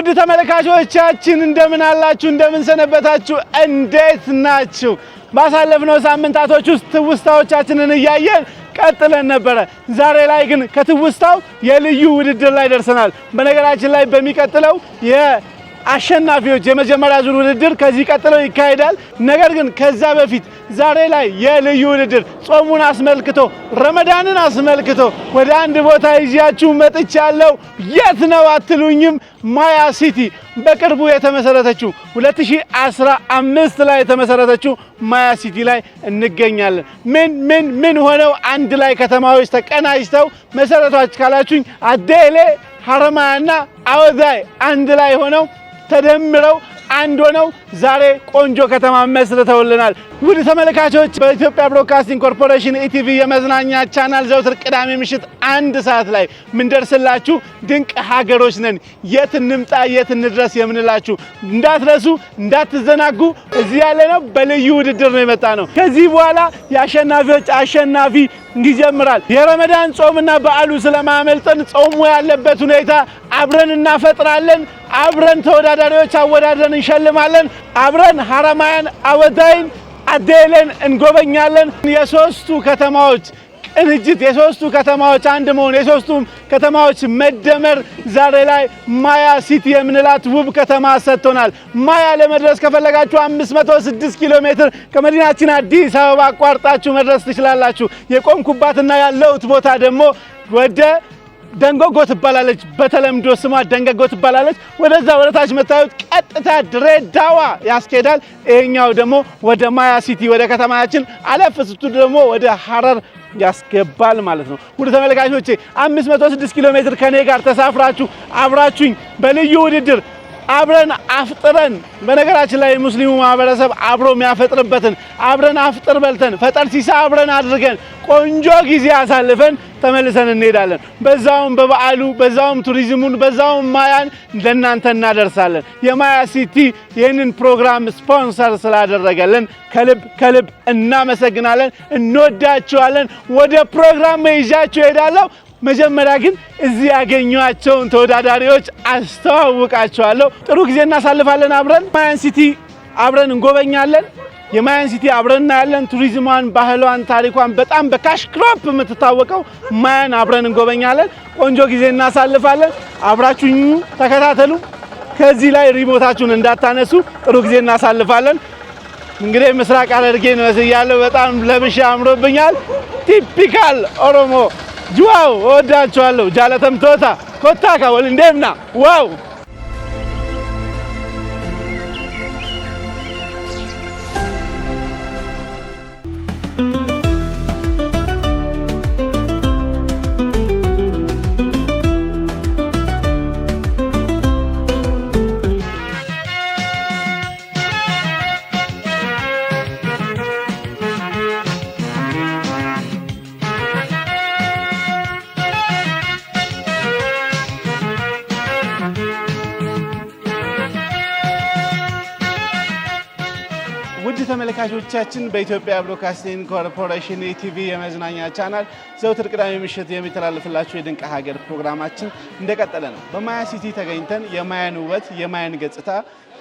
ውድ ተመልካቾቻችን እንደምን አላችሁ እንደምን ሰነበታችሁ እንዴት ናችሁ ባሳለፍነው ሳምንታቶች ውስጥ ትውስታዎቻችንን ያያየን ቀጥለን ነበር ዛሬ ላይ ግን ከትውስታው የልዩ ውድድር ላይ ደርሰናል በነገራችን ላይ በሚቀጥለው አሸናፊዎች የመጀመሪያ ዙር ውድድር ከዚህ ቀጥሎ ይካሄዳል ነገር ግን ከዛ በፊት ዛሬ ላይ የልዩ ውድድር ጾሙን አስመልክቶ ረመዳንን አስመልክቶ ወደ አንድ ቦታ ይያችሁ መጥቻለሁ የት ነው አትሉኝም ማያ ሲቲ በቅርቡ የተመሰረተችው 2015 ላይ የተመሰረተችው ማያ ሲቲ ላይ እንገኛለን ምን ሆነው አንድ ላይ ከተማዎች ተቀናጅተው መሰረታቸው ካላችሁኝ አዴሌ ሐረማያና አወዳይ አንድ ላይ ሆነው ተደምረው አንድ ሆነው ዛሬ ቆንጆ ከተማ መስርተውልናል ውድ ተመልካቾች በኢትዮጵያ ብሮድካስቲንግ ኮርፖሬሽን ኢቲቪ የመዝናኛ ቻናል ዘውትር ቅዳሜ ምሽት 1 ሰዓት ላይ ምን ደርስላችሁ ድንቅ ሀገሮች ነን የት እንምጣ የት እንድረስ የምንላችሁ እንዳትረሱ እንዳትዘናጉ እዚህ ያለነው በልዩ ውድድር ነው የመጣነው ከዚህ በኋላ የአሸናፊዎች አሸናፊ እንዲጀምራል የረመዳን ጾምና በዓሉ ስለማመልጠን ጾሙ ያለበት ሁኔታ አብረን እናፈጥራለን አብረን ተወዳዳሪዎች አወዳድረን እንሸልማለን አብረን ሐረማያን አወዳይን አዴሌን እንጎበኛለን የሶስቱ ከተማዎች ቅንጅት የሶስቱ ከተማዎች አንድ መሆን የሶስቱም ከተማዎች መደመር ዛሬ ላይ ማያ ሲቲ የምንላት ውብ ከተማ ሰጥቶናል ማያ ለመድረስ ከፈለጋችሁ 506 ኪሎ ሜትር ከመዲናችን አዲስ አበባ አቋርጣችሁ መድረስ ትችላላችሁ የቆምኩባትና ያለውት ቦታ ደግሞ ወደ ደንጎጎ ትባላለች በተለምዶ ስሟ ደንጎጎ ትባላለች ወደዛ ወደታች መታዩት ቀጥታ ድሬዳዋ ያስኬዳል ይሄኛው ደግሞ ወደ ማያ ሲቲ ወደ ከተማችን አለፍ ስትሉ ደግሞ ወደ ሐረር ያስገባል ማለት ነው ውድ ተመልካቾቼ 506 ኪሎ ሜትር ከኔ ጋር ተሳፍራችሁ አብራችሁኝ በልዩ ውድድር አብረን አፍጥረን በነገራችን ላይ ሙስሊሙ ማህበረሰብ አብሮ የሚያፈጥርበትን አብረን አፍጥር በልተን ፈጠር ሲሳ አብረን አድርገን ቆንጆ ጊዜ አሳልፈን ተመልሰን እንሄዳለን በዛውም በበዓሉ በዛውም ቱሪዝሙን በዛውም ማያን ለእናንተ እናደርሳለን የማያ ሲቲ ይህንን ፕሮግራም ስፖንሰር ስላደረገልን ከልብ እናመሰግናለን እንወዳችኋለን ወደ ፕሮግራም ይዣችሁ ሄዳለሁ መጀመሪያ ግን እዚህ ያገኙአቸውን ተወዳዳሪዎች አስተዋውቃቸዋለሁ ጥሩ ጊዜ እናሳልፋለን አብረን ማያን ሲቲ አብረን እንጎበኛለን የማያን ሲቲ አብረን እናያለን ቱሪዝሟን ባህሏን ታሪኳን በጣም በካሽ ክሮፕ የምትታወቀው ማያን አብረን እንጎበኛለን ቆንጆ ጊዜ እናሳልፋለን አብራችሁኝ ተከታተሉ ከዚህ ላይ ሪሞታችሁን እንዳታነሱ ጥሩ ጊዜ እናሳልፋለን እንግዲህ ምስራቅ ሐረርጌ ነው ያለው በጣም ለብሻ አምሮብኛል ቲፒካል ኦሮሞ ጁዋው ወዳችኋለሁ ጃለተም ቶታ ኮታካ ወል እንደምና ዋው ተመልካቾቻችን በኢትዮጵያ ብሮድካስቲንግ ኮርፖሬሽን ኢቲቪ የመዝናኛ ቻናል ዘውትር ቅዳሜ ምሽት የሚተላለፍላችሁ የድንቅ ሀገር ፕሮግራማችን እንደቀጠለ ነው በማያ ሲቲ ተገኝተን የማያን ውበት የማያን ገጽታ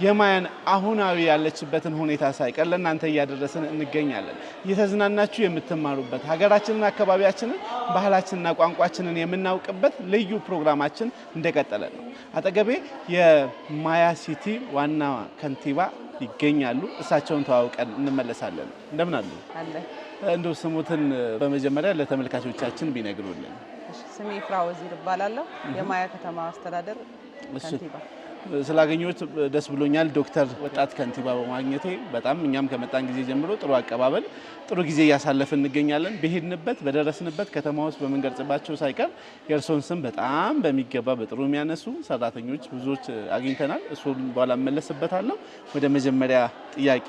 የማያን አሁናዊ ያለችበትን ሁኔታ ሳይቀር ለእናንተ እያደረስን እንገኛለን እየተዝናናችሁ የምትማሩበት ሀገራችንን አካባቢያችንን ባህላችንና ቋንቋችንን የምናውቅበት ልዩ ፕሮግራማችን እንደቀጠለ ነው አጠገቤ የማያ ሲቲ ዋና ከንቲባ ይገኛሉ እሳቸውን ተዋውቀን እንመለሳለን እንደምን አሉ አለ እንደው ስሙትን በመጀመሪያ ለተመልካቾቻችን ቢነግሩልን ስሜ ፍራው ወዚር ይባላልው የማያ ከተማ አስተዳደር ከንቲባ ስላገኙት ደስ ብሎኛል ዶክተር ወጣት ከንቲባ በማግኘቴ በጣም እኛም ከመጣን ጊዜ ጀምሮ ጥሩ አቀባበል ጥሩ ጊዜ ያሳለፈን እንገኛለን በሄድንበት በደረስንበት ከተማ ውስጥ በመንገርጽባቸው ሳይቀር የእርሶን ስም በጣም በሚገባ በጥሩ የሚያነሱ ሰራተኞች ብዙዎች አግኝተናል እሱን በኋላ መለስበታለሁ ወደ መጀመሪያ ጥያቄ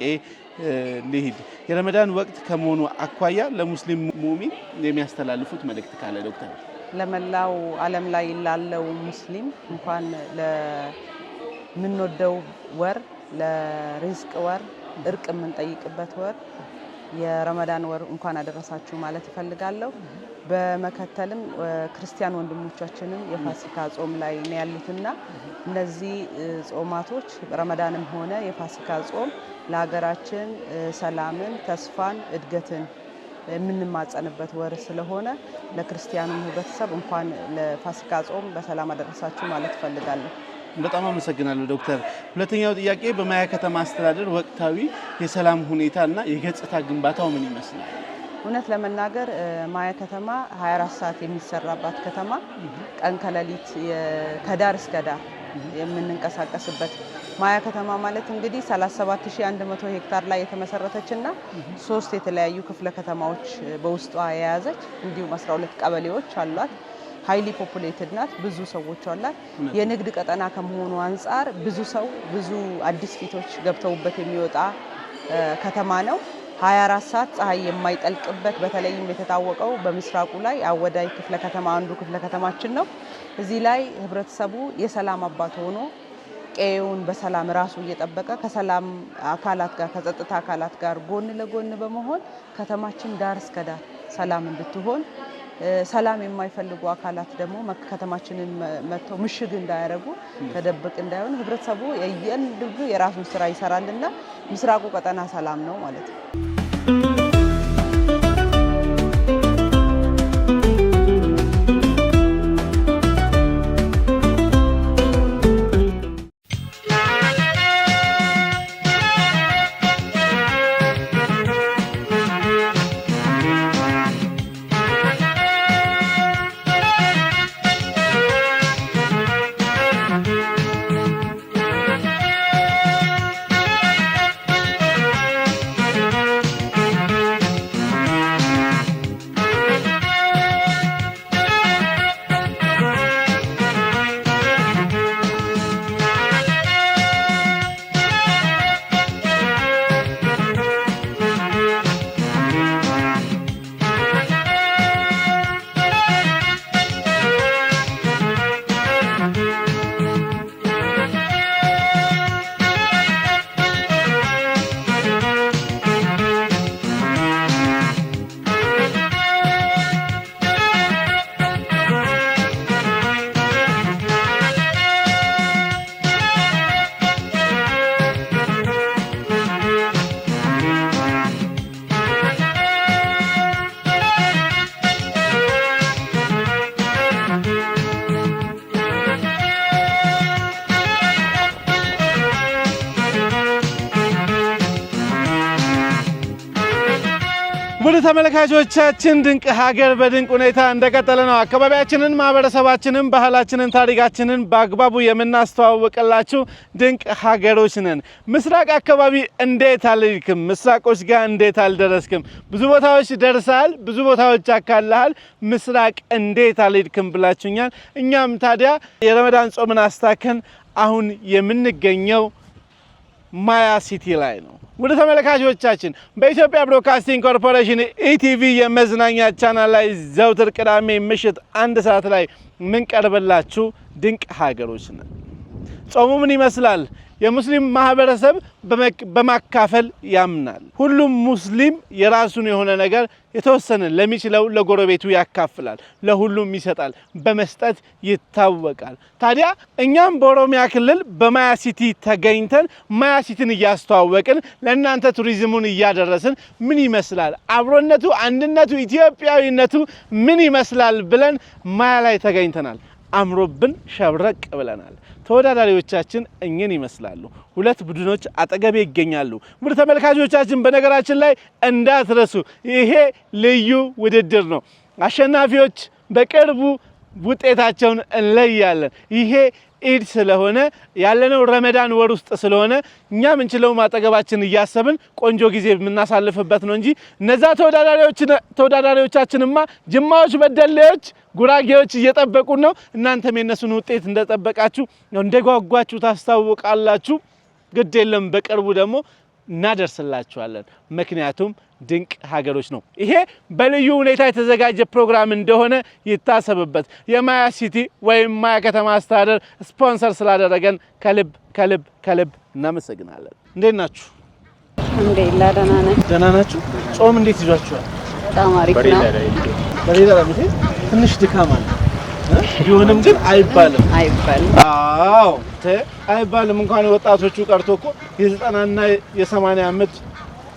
ልሂድ የረመዳን ወቅት ከመሆኑ አኳያ ለሙስሊም ሙእሚን የሚያስተላልፉት መልእክት ካለ ዶክተር ለመላው ዓለም ላይ ላለው ሙስሊም እንኳን ለምንወደው ወር ለሪዝቅ ወር እርቅ የምንጠይቅበት ወር የረመዳን ወር እንኳን አደረሳችሁ ማለት እፈልጋለሁ። በመከተልም ክርስቲያን ወንድሞቻችንም የፋሲካ ጾም ላይ ነው ያሉትና እነዚህ ጾማቶች ረመዳንም ሆነ የፋሲካ ጾም ለሀገራችን ሰላምን፣ ተስፋን፣ እድገትን የምንማጸንበት ወር ስለሆነ ለክርስቲያኑ ህብረተሰብ እንኳን ለፋሲካ ጾም በሰላም አደረሳችሁ ማለት እፈልጋለሁ። በጣም አመሰግናለሁ ዶክተር። ሁለተኛው ጥያቄ በማያ ከተማ አስተዳደር ወቅታዊ የሰላም ሁኔታና የገጽታ ግንባታው ምን ይመስላል? እውነት ለመናገር ማያ ከተማ 24 ሰዓት የሚሰራባት ከተማ ቀን ከሌሊት ከዳር እስከ ዳር የምንንቀሳቀስበት ማያ ከተማ ማለት እንግዲህ 37100 ሄክታር ላይ የተመሰረተችና 3 የተለያዩ ክፍለ ከተማዎች በውስጧ የያዘች እንዲሁም 12 ቀበሌዎች አሏት። ሃይሊ ፖፑሌትድ ናት። ብዙ ሰዎች አሏት። የንግድ ቀጠና ከመሆኑ አንፃር ብዙ ሰው ብዙ አዲስ ፊቶች ገብተውበት የሚወጣ ከተማ ነው። 24 ሰዓት ፀሐይ የማይጠልቅበት በተለይም የተታወቀው በምስራቁ ላይ አወዳይ ክፍለ ከተማ አንዱ ክፍለ ከተማችን ነው። እዚህ ላይ ህብረተሰቡ የሰላም አባት ሆኖ ቀየውን በሰላም ራሱ እየጠበቀ ከሰላም አካላት ጋር ከጸጥታ አካላት ጋር ጎን ለጎን በመሆን ከተማችን ዳር እስከ ዳር ሰላም እንድትሆን ሰላም የማይፈልጉ አካላት ደግሞ ከተማችንን መጥተው ምሽግ እንዳያረጉ ተደብቅ እንዳይሆን ህብረተሰቡ የየንዱ የራሱን ስራ ይሰራልና ምስራቁ ቀጠና ሰላም ነው ማለት ነው። ውድ ተመልካቾቻችን ድንቅ ሀገር በድንቅ ሁኔታ እንደቀጠለ ነው። አካባቢያችንን፣ ማህበረሰባችንን፣ ባህላችንን፣ ታሪካችንን በአግባቡ የምናስተዋውቅላችሁ ድንቅ ሀገሮች ነን። ምስራቅ አካባቢ እንዴት አልሄድክም? ምስራቆች ጋር እንዴት አልደረስክም? ብዙ ቦታዎች ደርሰሃል፣ ብዙ ቦታዎች አካልሃል። ምስራቅ እንዴት አልሄድክም ብላችሁኛል። እኛም ታዲያ የረመዳን ጾምን አስታከን አሁን የምንገኘው ማያ ሲቲ ላይ ነው። ውድ ተመልካቾቻችን በኢትዮጵያ ብሮድካስቲንግ ኮርፖሬሽን ኢቲቪ የመዝናኛ ቻናል ላይ ዘውትር ቅዳሜ ምሽት 1 ሰዓት ላይ ምንቀርብላችሁ ድንቅ ሀገሮች ነን። ጾሙ ምን ይመስላል? የሙስሊም ማህበረሰብ በማካፈል ያምናል። ሁሉም ሙስሊም የራሱን የሆነ ነገር የተወሰነ ለሚችለው ለጎረቤቱ ያካፍላል፣ ለሁሉም ይሰጣል፣ በመስጠት ይታወቃል። ታዲያ እኛም በኦሮሚያ ክልል በማያ ሲቲ ተገኝተን ማያ ሲቲን እያስተዋወቅን ለእናንተ ቱሪዝሙን እያደረስን ምን ይመስላል፣ አብሮነቱ፣ አንድነቱ፣ ኢትዮጵያዊነቱ ምን ይመስላል ብለን ማያ ላይ ተገኝተናል። አምሮብን ሸብረቅ ብለናል። ተወዳዳሪዎቻችን እኚህን ይመስላሉ። 2 ቡድኖች አጠገቤ ይገኛሉ። ውድ ተመልካቾቻችን በነገራችን ላይ እንዳትረሱ፣ ይሄ ልዩ ውድድር ነው። አሸናፊዎች በቅርቡ ውጤታቸውን እንለያለን። ይሄ ኢድ ስለሆነ ያለነው ረመዳን ወር ውስጥ ስለሆነ እኛ ምንችለው ማጠገባችን እያሰብን ቆንጆ ጊዜ የምናሳልፍበት ነው እንጂ እነዛ ተወዳዳሪዎቻችንማ ጅማዎች፣ በደሌዎች፣ ጉራጌዎች እየጠበቁን ነው። እናንተም የነሱን ውጤት እንደጠበቃችሁ እንደጓጓችሁ ታስታውቃላችሁ። ግድ የለም በቅርቡ ደግሞ እናደርስላችኋለን። ምክንያቱም ድንቅ ሀገሮች ነው። ይሄ በልዩ ሁኔታ የተዘጋጀ ፕሮግራም እንደሆነ ይታሰብበት። የማያ ሲቲ ወይም ማያ ከተማ አስተዳደር ስፖንሰር ስላደረገን ከልብ ከልብ ከልብ እናመሰግናለን። እንዴት ናችሁ? አልሐምዱሊላህ ደህና ናችሁ? ጾም እንዴት ይዟችኋል? በጣም አሪፍ ነው። በሌላ ትንሽ ድካም አለ ቢሆንም ግን አይባልም። አዎ አይባልም። እንኳን ወጣቶቹ ቀርቶ እኮ የ90 እና የ80 ዓመት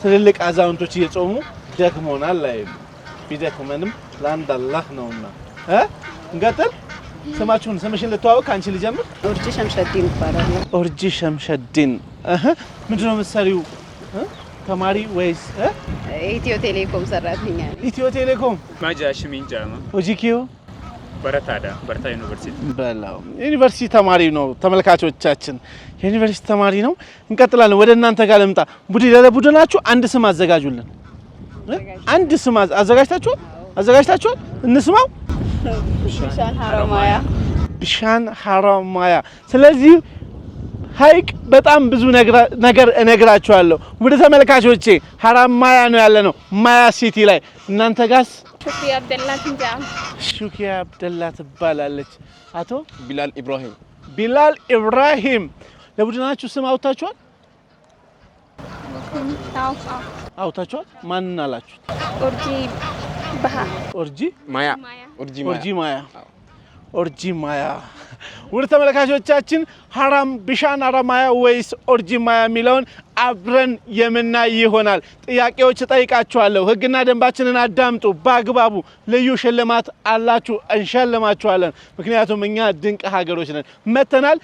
ትልልቅ አዛውንቶች እየጾሙ ደክሞናል አይሉ ቢደክመንም ለአንድ አላህ ነውና እንቀጥል። ስምሽን ልተዋወቅ ከአንቺ ልጀምር። ኦርጂ ሸምሸዲን ይባላል። ኦርጂ ሸምሸዲን ምንድነው የምትሰሪው? ተማሪ ወይስ ኢትዮ ቴሌኮም ሰራተኛ? ኢትዮ ቴሌኮም ማጃሽ ሚንጃማ ኦጂኪዮ በረታ ዩኒቨርሲቲ በላው ዩኒቨርሲቲ ተማሪ ነው። ተመልካቾቻችን የዩኒቨርሲቲ ተማሪ ነው። እንቀጥላለን። ወደ እናንተ ጋር ልምጣ። ለቡድናችሁ አንድ ስም አዘጋጁልን። አንድ ስም አዘጋጅታችኋል? እንስማው። ቢሻን ሐረማያ። ስለዚህ ሀይቅ በጣም ብዙ ነገር እነግራችኋለሁ። ወደ ተመልካቾቼ ሐረማያ ነው ያለነው ማያ ሲቲ ላይ። እናንተ ጋስ? ሹክሪያ አብደላ ትባላለች። አቶ ቢላል ኢብራሂም ለቡድናችሁ ስም አውጥታችኋል? ማን አላችሁት? ኦርጂ ማያ። ውድ ተመልካቾቻችን ቢሻን ሐረማያ ወይስ ኦርጂ ማያ የሚለውን አብረን የምናይ ይሆናል። ጥያቄዎች እጠይቃችኋለሁ። ህግና ደንባችንን አዳምጡ በአግባቡ። ልዩ ሽልማት አላችሁ፣ እንሸልማችኋለን። ምክንያቱም እኛ ድንቅ ሀገሮች ነን። መተናል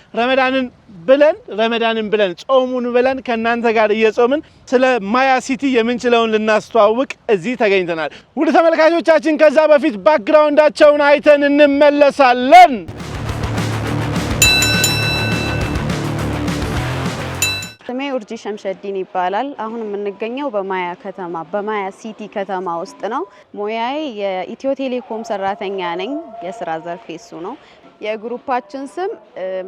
ረመዳንን ብለን ጾሙን ብለን ከእናንተ ጋር እየጾምን ስለ ማያ ሲቲ የምንችለውን ልናስተዋውቅ እዚህ ተገኝተናል። ውድ ተመልካቾቻችን ከዛ በፊት ባክግራውንዳቸውን አይተን እንመለሳለን። ስሜ ኦርጂ ሸምሸዲን ይባላል። አሁን የምንገኘው በማያ ከተማ በማያ ሲቲ ከተማ ውስጥ ነው። ሞያዬ የኢትዮ ቴሌኮም ሰራተኛ ነኝ። የስራ ዘርፌ እሱ ነው። የግሩፓችን ስም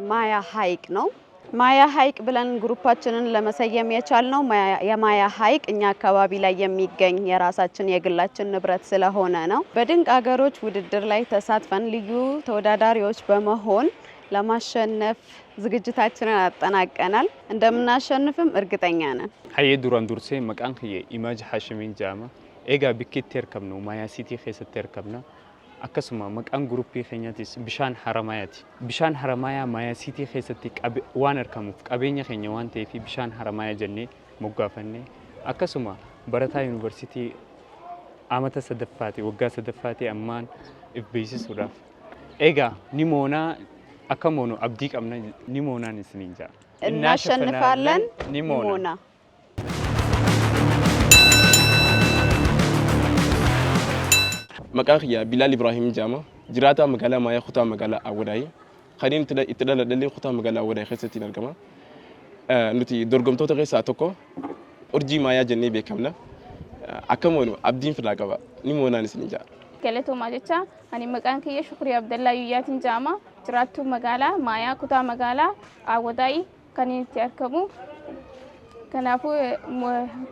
ማያ ሀይቅ ነው። ማያ ሀይቅ ብለን ግሩፓችንን ለመሰየም የቻልነው የማያ ሀይቅ እኛ አካባቢ ላይ የሚገኝ የራሳችን የግላችን ንብረት ስለሆነ ነው። በድንቅ ሀገሮች ውድድር ላይ ተሳትፈን ልዩ ተወዳዳሪዎች በመሆን ለማሸነፍ ዝግጅታችንን አጠናቀናል። እንደምናሸንፍም እርግጠኛ ነን። ሀየ ዱራን ዱርሴ መቃን ኢማጅ ሐሽሚን ጃማ ኤጋ ቢኬት ተርከም ነው ማያ ሲቲ ኸሰት ተርከምና አከሱማ መቃን ግሩፕ ኸኛቲስ ቢሻን ሐረማያ ማያ ሲቲ ኸሰት ዋን እርከሙፍ ቀበኛ ኸኛ ዋን ተይፊ ቢሻን ሐረማያ ጀኔ ሞጋፈኔ አከሱማ በረታ ዩኒቨርሲቲ አመተ ሰደፋቲ ወጋ ሰደፋቲ አማን ኢብቢሲስ ወዳፍ ኤጋ ኒሞና አከሞኑ አብዲ ቀምና ኒሞናን ስንንጃ እናሸንፋለን። ኒሞና መቃን ያ ቢላል ኢብራሂም ጃማ ጅራታ መጋላ ማያ ኹታ መጋላ አወዳይ ኸዲን ኢትደለደሊ ኹታ መጋላ አወዳይ ኸሰቲ ነርገማ ኑቲ ዶርጎምቶ ተገሳ ተኮ ኦርጂ ማያ ጀኔ ቤከምና አከሞኑ አብዲን ፍላቀባ ኒሞናን ስንንጃ ገለቶ ማጀቻ አኒ መቃን ከየ ሹክሪ አብደላ ዩያቲን ጃማ ጅራቱ መጋላ ማያ ኩታ መጋላ አወዳይ ከኒቲ አርከሙ ከናፉ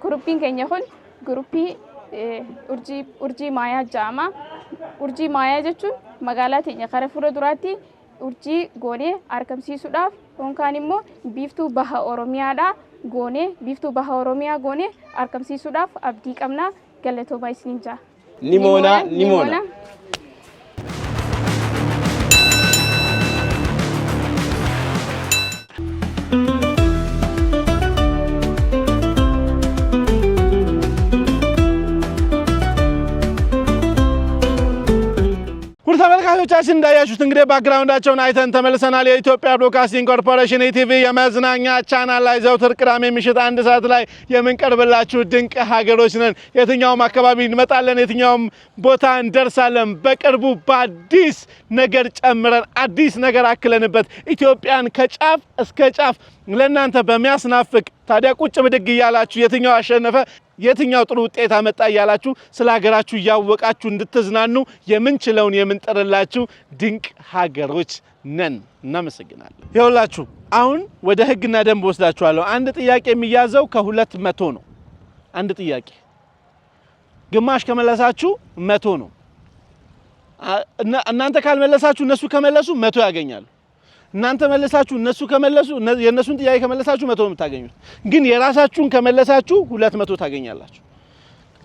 ግሩፒን ከኛሁን ግሩፒ ኡርጂ ማያ ጃማ ኡርጂ ማያ ጀቹን መጋላ ተኛ ከረ ፉረ ዱራቲ ኡርጂ ጎኔ አርከምሲሱዳፍ ሆንካኒሞ ቢፍቱ ባሃ ኦሮሚያዳ ጎኔ ቢፍቱ ባሃ ኦሮሚያ ጎኔ አርከምሲሱዳፍ አብዲ ቀምና ገለቶ ባይስኒንጃ ኒሞና ውድ ተመልካቾቻችን እንዳያችሁት እንግዲህ ባክግራውንዳቸውን አይተን ተመልሰናል። የኢትዮጵያ ብሮድካስቲንግ ኮርፖሬሽን ኢቲቪ የመዝናኛ ቻናል ላይ ዘውትር ቅዳሜ ምሽት 1 ሰዓት ላይ የምንቀርብላችሁ ድንቅ ሀገሮች ነን። የትኛውም አካባቢ እንመጣለን፣ የትኛውም ቦታ እንደርሳለን። በቅርቡ በአዲስ ነገር ጨምረን አዲስ ነገር አክለንበት ኢትዮጵያን ከጫፍ እስከ ጫፍ ለእናንተ በሚያስናፍቅ ታዲያ ቁጭ ብድግ እያላችሁ የትኛው አሸነፈ የትኛው ጥሩ ውጤት አመጣ እያላችሁ ስለ ሀገራችሁ እያወቃችሁ እንድትዝናኑ የምንችለውን የምንጥርላችሁ ድንቅ ሀገሮች ነን። እናመሰግናለን። ይኸውላችሁ አሁን ወደ ህግና ደንብ ወስዳችኋለሁ። አንድ ጥያቄ የሚያዘው ከ200 ነው። አንድ ጥያቄ ግማሽ ከመለሳችሁ 100 ነው። እናንተ ካልመለሳችሁ እነሱ ከመለሱ 100 ያገኛሉ። እናንተ መለሳችሁ እነሱ ከመለሱ የነሱን ጥያቄ ከመለሳችሁ 100 ነው የምታገኙት። ግን የራሳችሁን ከመለሳችሁ 200 ታገኛላችሁ፣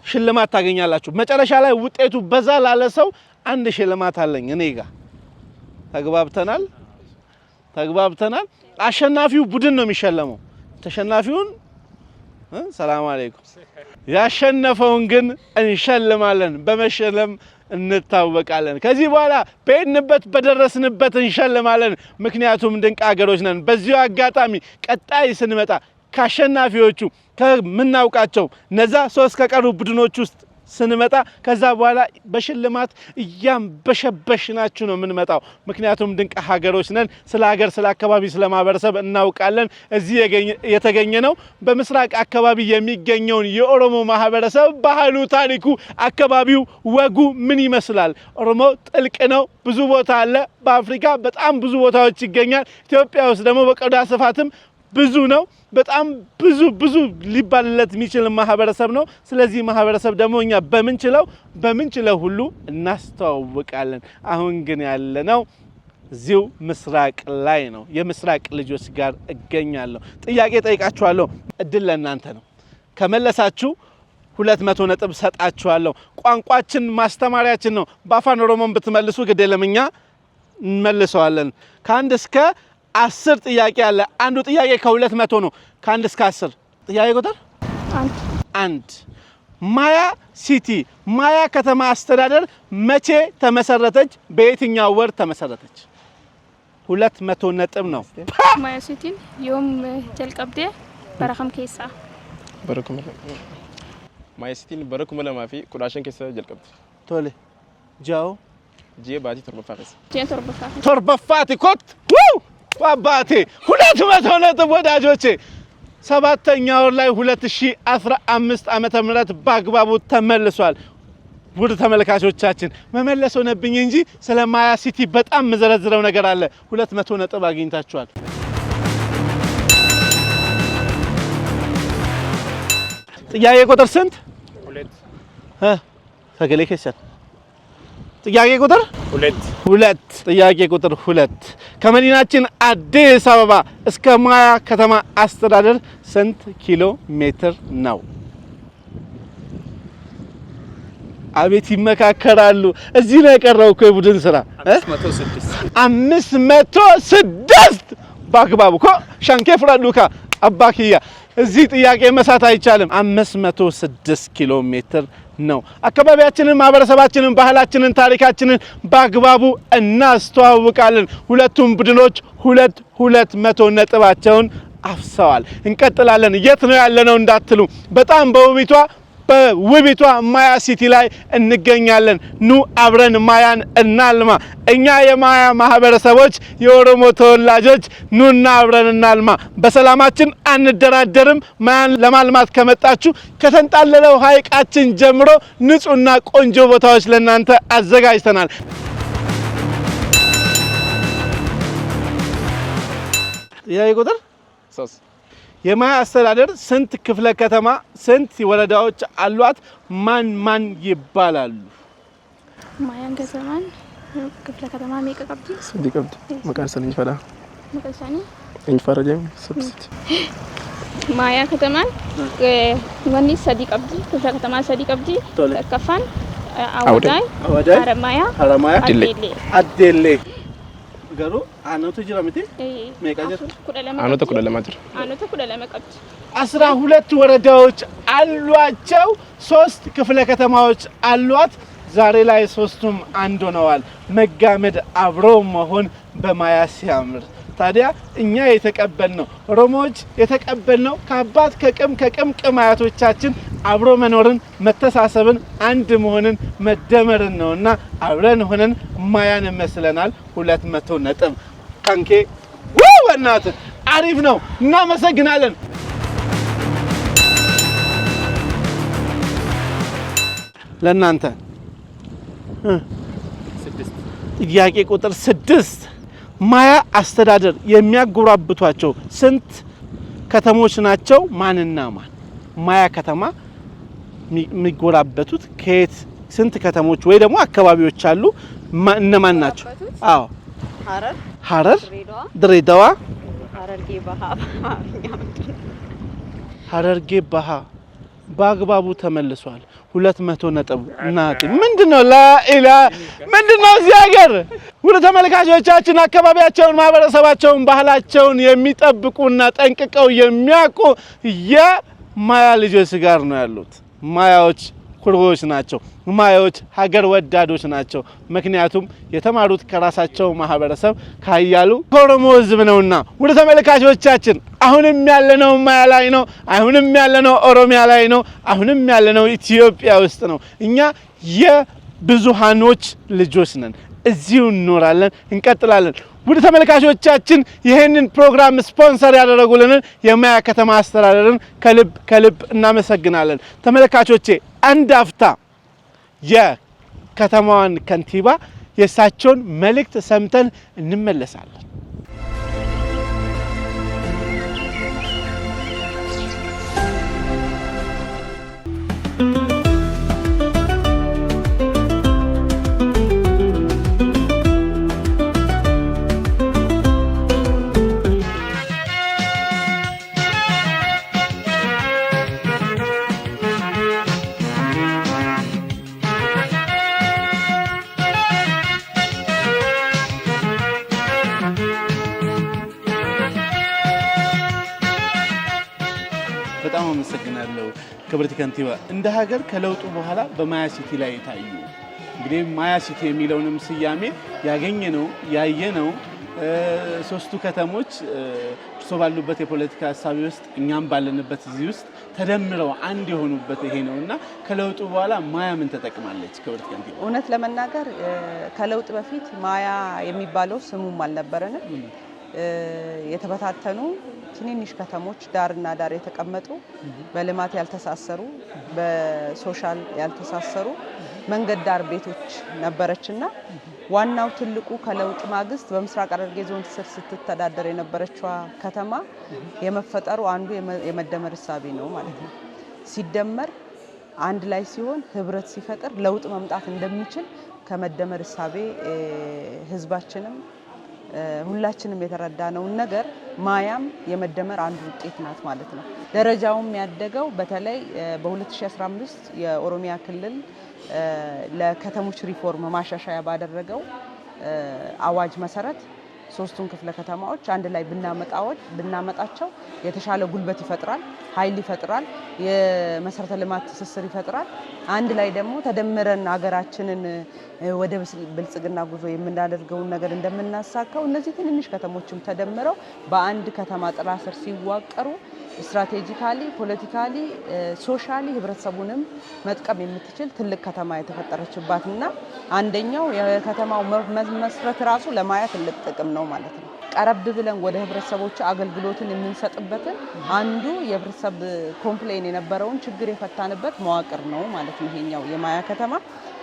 ሽልማት ታገኛላችሁ። መጨረሻ ላይ ውጤቱ በዛ ላለ ሰው አንድ ሽልማት አለኝ እኔ ጋር። ተግባብተናል። አሸናፊው ቡድን ነው የሚሸለመው። ተሸናፊውን ሰላም አለይኩም፣ ያሸነፈውን ግን እንሸልማለን። በመሸለም እንታወቃለን። ከዚህ በኋላ በሄድንበት በደረስንበት እንሸልማለን። ምክንያቱም ድንቅ ሀገሮች ነን። በዚሁ አጋጣሚ ቀጣይ ስንመጣ ካሸናፊዎቹ ከምናውቃቸው ነዛ 3 ከቀሩ ቡድኖች ውስጥ ስንመጣ ከዛ በኋላ በሽልማት እያንበሸበሽናችሁ ነው የምንመጣው። ምክንያቱም ድንቅ ሀገሮች ነን። ስለ ሀገር፣ ስለ አካባቢ፣ ስለ ማህበረሰብ እናውቃለን። እዚህ የተገኘ ነው በምስራቅ አካባቢ የሚገኘውን የኦሮሞ ማህበረሰብ ባህሉ፣ ታሪኩ፣ አካባቢው፣ ወጉ ምን ይመስላል? ኦሮሞ ጥልቅ ነው፣ ብዙ ቦታ አለ። በአፍሪካ በጣም ብዙ ቦታዎች ይገኛል። ኢትዮጵያ ውስጥ ደግሞ በቆዳ ስፋትም ብዙ ነው። በጣም ብዙ ሊባልለት የሚችል ማህበረሰብ ነው። ስለዚህ ማህበረሰብ ደግሞ እኛ በምንችለው ሁሉ እናስተዋውቃለን። አሁን ግን ያለነው እዚሁ ምስራቅ ላይ ነው። የምስራቅ ልጆች ጋር እገኛለሁ። ጥያቄ ጠይቃችኋለሁ። እድል ለእናንተ ነው። ከመለሳችሁ 200 ነጥብ ሰጣችኋለሁ። ቋንቋችን ማስተማሪያችን ነው። በአፋን ኦሮሞን ብትመልሱ ግድ የለም እኛ እንመልሰዋለን። ከአንድ እስከ 10 ጥያቄ አለ። አንዱ ጥያቄ ከ200 ነው። ከ1 እስከ 10 ጥያቄ ቁጥር 1 ማያ ሲቲ ማያ ከተማ አስተዳደር መቼ ተመሰረተች? በየትኛው ወር ተመሰረተች? 200 ነጥብ ነው። ማያ ሲቲን ዮም ጀልቀብዴ በረከም ኬሳ ማያ ሲቲን በረከም ለማፊ ቁዳሽን ኬሳ ጀልቀብዴ ቶሌ ጃው ባቲ ቶርበፋቲ ኮት አባቴ 200 ነጥብ ወዳጆቼ። 7ኛ ወር ላይ 2015 ዓመተ ምህረት በአግባቡ ተመልሷል። ውድ ተመልካቾቻችን መመለስ ሆነብኝ እንጂ ስለ ማያ ሲቲ በጣም መዘረዝረው ነገር አለ። 200 ነጥብ አግኝታችኋል። ጥያቄ ቁጥር ስንት? 2 ሰገሌ ከሰር ጥያቄ ቁጥር 2 ጥያቄ ቁጥር 2 ከመዲናችን አዲስ አበባ እስከ ማያ ከተማ አስተዳደር ስንት ኪሎ ሜትር ነው? አቤት ይመካከራሉ። እዚህ ነው የቀረው እኮ የቡድን ስራ 506 በአግባቡ እኮ ሻንኬ ፍራዱካ አባኪያ እዚህ ጥያቄ መሳት አይቻልም። 506 ኪሎ ሜትር ነው። አካባቢያችንን፣ ማህበረሰባችንን፣ ባህላችንን፣ ታሪካችንን በአግባቡ እናስተዋውቃለን። ሁለቱም ቡድኖች 200 ነጥባቸውን አፍሰዋል። እንቀጥላለን። የት ነው ያለነው እንዳትሉ በጣም በውቢቷ ማያ ሲቲ ላይ እንገኛለን። ኑ አብረን ማያን እናልማ። እኛ የማያ ማህበረሰቦች የኦሮሞ ተወላጆች ኑና አብረን እናልማ። በሰላማችን አንደራደርም። ማያን ለማልማት ከመጣችሁ ከተንጣለለው ሐይቃችን ጀምሮ ንጹህና ቆንጆ ቦታዎች ለናንተ አዘጋጅተናል። ጥያቄ ቁጥር 3 የማያ አስተዳደር ስንት ክፍለ ከተማ ስንት ወረዳዎች አሏት? ማን ይባላሉ? ማያን ከተማን ክፍለ ከተማ ሜቀቀብቲ ዲቀብቲ መቃርሰን እንፈዳ መቃርሰን እንፈራጀም ሰብስት ማያ ከተማን ወኒ ሰዲ ቀብቲ ክፍለ ከተማ ሰዲ ቀብቲ ከፋን አወዳይ ሀረማያ አዴሌ ገሩ አኖቱ ጅራምቲ ሜቃጀት አኖቱ ኩለለማጅር 12 ወረዳዎች አሏቸው። 3 ክፍለ ከተማዎች አሏት። ዛሬ ላይ 3ቱም አንድ ሆነዋል። መጋመድ አብሮ መሆን በማያ ሲያምር ታዲያ እኛ የተቀበልነው ኦሮሞዎች የተቀበልነው ከአባት ከቅም አያቶቻችን አብሮ መኖርን፣ መተሳሰብን፣ አንድ መሆንን፣ መደመርን ነውና አብረን ሆነን ማያን መስለናል። 200 ነጥብ ካንኬ ወናት አሪፍ ነው። እናመሰግናለን። ለናንተ ጥያቄ ቁጥር 6 ማያ አስተዳደር የሚያጎራብቷቸው ስንት ከተሞች ናቸው? ማንና ማን? ማያ ከተማ የሚጎራበቱት ከየት ስንት ከተሞች ወይ ደግሞ አካባቢዎች አሉ? እነማን ናቸው? አዎ ሐረር ድሬዳዋ ሐረርጌ ባሃ በአግባቡ ተመልሷል 200 ነጥብ ናቲ ምንድነው ላኢላ ምንድነው እዚህ ሀገር ወደ ተመልካቾቻችን አካባቢያቸውን ማህበረሰባቸውን ባህላቸውን የሚጠብቁና ጠንቅቀው የሚያውቁ የማያ ልጆች ጋር ነው ያሉት ማያዎች ኩሮዎች ናቸው ማያዎች ሀገር ወዳዶች ናቸው ምክንያቱም የተማሩት ከራሳቸው ማህበረሰብ ካያሉ ኦሮሞ ህዝብ ነውና ወደ ተመልካቾቻችን አሁንም ያለነው ማያ ላይ ነው አሁንም ያለነው ኦሮሚያ ላይ ነው አሁንም ያለነው ኢትዮጵያ ውስጥ ነው እኛ የብዙሃኖች ልጆች ነን እዚሁ እንኖራለን እንቀጥላለን ወደ ተመልካቾቻችን ይሄንን ፕሮግራም ስፖንሰር ያደረጉልን የማያ ከተማ አስተዳደርን ከልብ እናመሰግናለን ተመልካቾቼ አንድ አፍታ የከተማዋን ከንቲባ የሳቸውን መልእክት ሰምተን እንመለሳለን በጣም አመሰግናለሁ ክብርት ከንቲባ እንደ ሀገር ከለውጡ በኋላ በማያ ሲቲ ላይ ታዩ እንግዲህ ማያ ሲቲ የሚለውንም ስያሜ ያገኘነው ያየነው ሶስቱ ከተሞች እርሶ ባሉበት የፖለቲካ ሀሳብ ውስጥ እኛም ባለንበት እዚህ ውስጥ ተደምረው አንድ የሆኑበት ይሄ ነውና ከለውጡ በኋላ ማያ ምን ተጠቅማለች ክብርት ከንቲባ እውነት ለመናገር ከለውጥ በፊት ማያ የሚባለው ስሙም አልነበረንም የተበታተኑ ትንንሽ ከተሞች ዳርና ዳር የተቀመጡ በልማት ያልተሳሰሩ በሶሻል ያልተሳሰሩ መንገድ ዳር ቤቶች ነበረችና ዋናው ትልቁ ከለውጥ ማግስት በምስራቅ ሐረርጌ ዞን ስር ስትተዳደር የነበረችው ከተማ የመፈጠሩ አንዱ የመደመር እሳቤ ነው ማለት ነው ሲደመር አንድ ላይ ሲሆን ህብረት ሲፈጠር ለውጥ መምጣት እንደሚችል ከመደመር እሳቤ ህዝባችንም ሁላችንም የተረዳነው ነገር ማያም የመደመር አንዱ ውጤት ናት ማለት ነው ደረጃውም ያደገው በተለይ በ2015 የኦሮሚያ ክልል ለከተሞች ሪፎርም ማሻሻያ ባደረገው አዋጅ መሰረት ሶስቱን ክፍለ ከተማዎች አንድ ላይ ብናመጣቸው የተሻለ ጉልበት ይፈጥራል ኃይል ይፈጥራል የመሰረተ ልማት ትስስር ይፈጥራል አንድ ላይ ደግሞ ተደምረን ሀገራችንን ወደ ብልጽግና ጉዞ የምናደርገው ነገር እንደምናሳካው እነዚህ ትንንሽ ከተሞችም ተደምረው በአንድ ከተማ ጥላ ስር ሲዋቀሩ ስትራቴጂካሊ ፖለቲካሊ ሶሻሊ ህብረተሰቡንም መጥቀም የምትችል ትልቅ ከተማ የተፈጠረችባትና አንደኛው የከተማው መስረት ራሱ ለማያ ትልቅ ጥቅም ነው ማለት ነው ቀረብ ብለን ወደ ህብረተሰቦች አገልግሎትን የምንሰጥበትን አንዱ የህብረተሰብ ኮምፕሌን የነበረውን ችግር የፈታንበት መዋቅር ነው ማለት ነው ይሄኛው የማያ ከተማ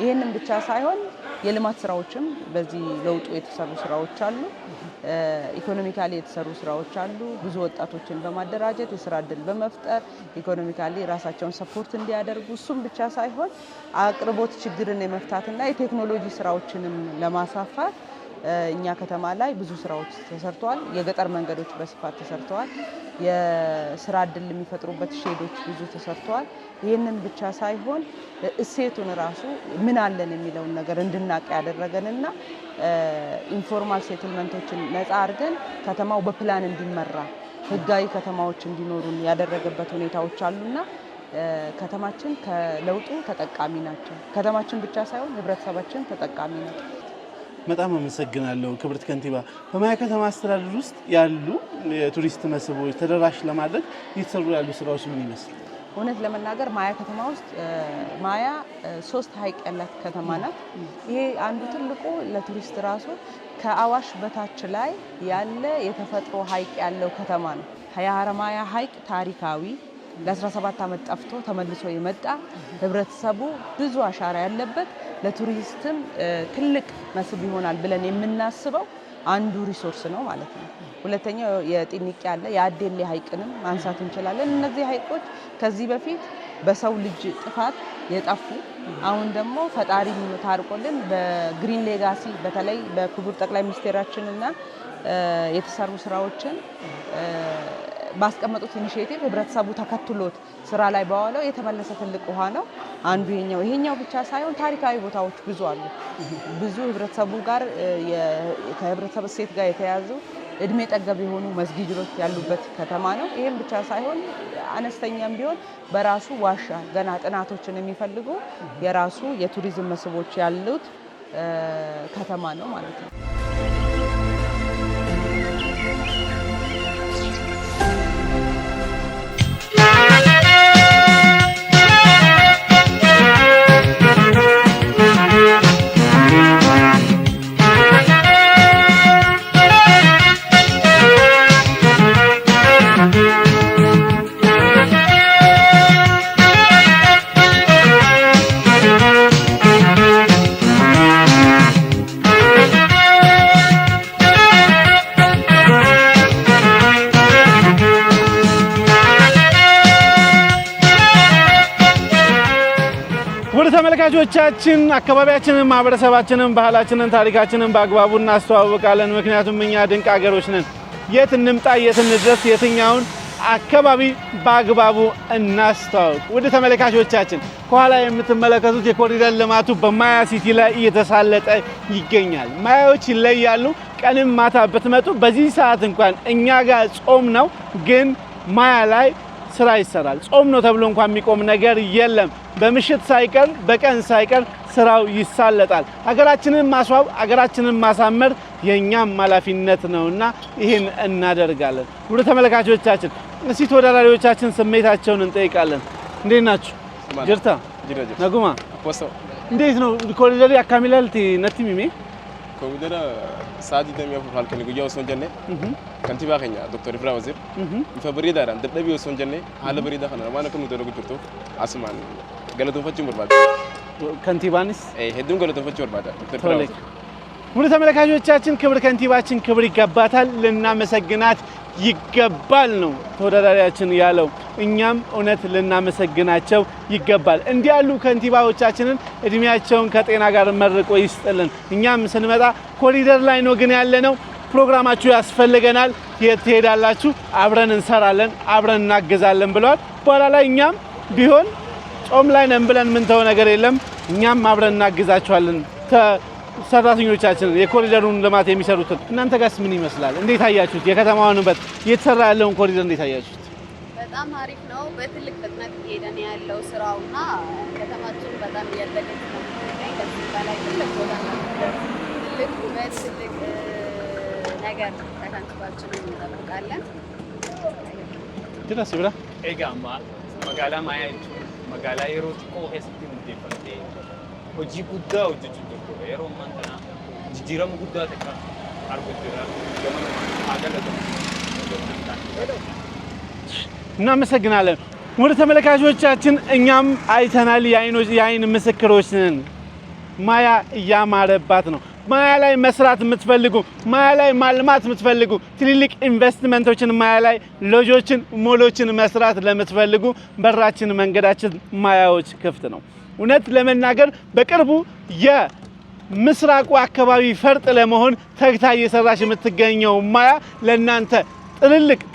ይሄንን ብቻ ሳይሆን የልማት ስራዎችም በዚህ ለውጡ የተሰሩ ስራዎች አሉ ኢኮኖሚካሊ የተሰሩ ስራዎች አሉ ብዙ ወጣቶችን በማደራጀት የስራ እድል በመፍጠር ኢኮኖሚካሊ ራሳቸውን ሰፖርት እንዲያደርጉ እሱም ብቻ ሳይሆን አቅርቦት ችግርን የመፍታትና የቴክኖሎጂ ስራዎችንም ለማሳፋት እኛ ከተማ ላይ ብዙ ስራዎች ተሰርተዋል የገጠር መንገዶች በስፋት ተሰርተዋል የስራ እድል የሚፈጥሩበት ሼዶች ብዙ ተሰርተዋል ይሄንን ብቻ ሳይሆን እሴቱን ራሱ ምን አለን የሚለውን ነገር እንድናቅ ያደረገንና ኢንፎርማል ሴትልመንቶችን ነፃ አድርገን ከተማው በፕላን እንዲመራ ህጋዊ ከተማዎች እንዲኖሩን ያደረገበት ሁኔታዎች አሉና ከተማችን ከለውጡ ተጠቃሚ ናቸው ከተማችን ብቻ ሳይሆን ህብረተሰባችን ተጠቃሚ ናቸው በጣም አመሰግናለሁ ክብርት ከንቲባ በማያ ከተማ አስተዳደር ውስጥ ያሉ የቱሪስት መስህቦች ተደራሽ ለማድረግ እየተሰሩ ያሉ ስራዎች ምን ይመስላል እውነት ለመናገር ማያ ከተማ ውስጥ ማያ 3 ሀይቅ ያላት ከተማ ናት ይሄ አንዱ ትልቁ ለቱሪስት ራሱ ከአዋሽ በታች ላይ ያለ የተፈጥሮ ሀይቅ ያለው ከተማ ነው የሀረማያ ሀይቅ ታሪካዊ ለ17 ዓመት ጠፍቶ ተመልሶ የመጣ ህብረተሰቡ ብዙ አሻራ ያለበት ለቱሪስትም ትልቅ መስህብ ይሆናል ብለን የምናስበው አንዱ ሪሶርስ ነው ማለት ነው ሁለተኛው የጢንቂ ያለ የአዴሌ ሀይቅንም ማንሳት እንችላለን እነዚህ ሀይቆች ከዚህ በፊት በሰው ልጅ ጥፋት የጠፉ አሁን ደግሞ ፈጣሪ ታርቆልን በግሪን ሌጋሲ በተለይ በክቡር ጠቅላይ ሚኒስቴራችንና የተሰሩ ስራዎችን ባስቀመጡት ኢኒሼቲቭ ህብረተሰቡ ተከትሎት ስራ ላይ ባዋለው የተመለሰ ትልቅ ውሃ ነው አንዱ ይሄኛው ብቻ ሳይሆን ታሪካዊ ቦታዎች ብዙ አሉ። ብዙ ህብረተሰቡ ጋር ከህብረተሰብ እሴት ጋር የተያዙ እድሜ ጠገብ የሆኑ መስጊዶች ያሉበት ከተማ ነው። ይሄም ብቻ ሳይሆን አነስተኛም ቢሆን በራሱ ዋሻ ገና ጥናቶችን የሚፈልጉ የራሱ የቱሪዝም መስህቦች ያሉት ከተማ ነው ማለት ነው። ተመልካቾቻችን አካባቢያችንን ማህበረሰባችንን ባህላችንን ታሪካችንን በአግባቡ እናስተዋውቃለን ምክንያቱም እኛ ድንቅ ሀገሮች ነን የት እንምጣ የት እንድረስ የትኛውን አካባቢ በአግባቡ እናስተዋውቅ ወደ ተመልካቾቻችን ከኋላ የምትመለከቱት የኮሪደር ልማቱ በማያ ሲቲ ላይ እየተሳለጠ ይገኛል ማያዎች ይለያሉ ቀንም ማታ በትመጡ በዚህ ሰዓት እንኳን እኛ ጋር ጾም ነው ግን ማያ ላይ ስራ ይሰራል ጾም ነው ተብሎ እንኳን የሚቆም ነገር የለም በምሽት ሳይቀር በቀን ሳይቀር ስራው ይሳለጣል ሀገራችንን ማስዋብ ሀገራችንን ማሳመር የኛም ኃላፊነት ነውና ይሄን እናደርጋለን ወደ ተመልካቾቻችን እስቲ ተወዳዳሪዎቻችን ስሜታቸውን እንጠይቃለን እንዴት ናችሁ ጅርታ ነጉማ እንዴት ነው ኮሪደር ያካሚላልቲ ነትሚሜ ኮሪደር ሳዲ ደሚያ ፋልከን ጉያው ሶንጀኔ ከንቲባ ከኛ ዶክተር ኢብራ ወዚር ፈብሪዳ ራን ደደቢው ሶንጀኔ አለ በሪዳ ከና ማነከ ነው ደረጉ አስማን ገለቶ ፈጭ ምርባዳ ከንቲባንስ ሄዱን ገለቶ ፈጭ ምርባዳ ዶክተር ኢብራ ወደ ተመልካቾቻችን ክብር ከንቲባችን ክብር ይገባታል ልናመሰግናት ይገባል ነው ተወዳዳሪያችን ያለው እኛም እውነት ልናመሰግናቸው ይገባል እንዲህ ያሉ ከንቲባዎቻችንን እድሜያቸውን ከጤና ጋር መርቆ ይስጥልን እኛም ስንመጣ ኮሪደር ላይ ነው ግን ያለነው ፕሮግራማችሁ ያስፈልገናል የት ትሄዳላችሁ አብረን እንሰራለን አብረን እናገዛለን ብለዋል በኋላ ላይ እኛም ቢሆን ጾም ላይ ነን ብለን ምን ተው ነገር የለም እኛም አብረን እናገዛችኋለን ሰራተኞቻችን የኮሪደሩን ልማት የሚሰሩትን እናንተ ጋርስ ምን ይመስላል እንዴት አያችሁት የከተማውን በት እየተሰራ ያለውን ኮሪደር እንዴት አያችሁት በጣም አሪፍ ነው በትልቅ ፍጥነት እየሄደን ያለው ስራውና ከተማችን በጣም እያደገች ነው ከዚህ በላይ ትልቅ ቦታ ትልቅ ውበት ትልቅ ነገር ተከንትባችንን እንጠብቃለን ድረስ ይብራ ኤጋማ መጋላ ማያይቱ መጋላ የሮት ቆሄስቲ ሙዴፈቴ ሆጂ ጉዳ ወጅጁ የሮ ማንተና ጅጅረም ጉዳ ተካ አርጎድራ ገመና አገለተ እናመሰግናለን ወደ ተመልካቾቻችን እኛም አይተናል የአይን ምስክሮች ነን ማያ እያማረባት ነው ማያ ላይ መስራት የምትፈልጉ ማያ ላይ ማልማት የምትፈልጉ ትልልቅ ኢንቨስትመንቶችን ማያ ላይ ሎጆችን ሞሎችን መስራት ለምትፈልጉ በራችን መንገዳችን ማያዎች ክፍት ነው እውነት ለመናገር በቅርቡ የምስራቁ አካባቢ ፈርጥ ለመሆን ተግታ እየሰራች የምትገኘው ማያ ለናንተ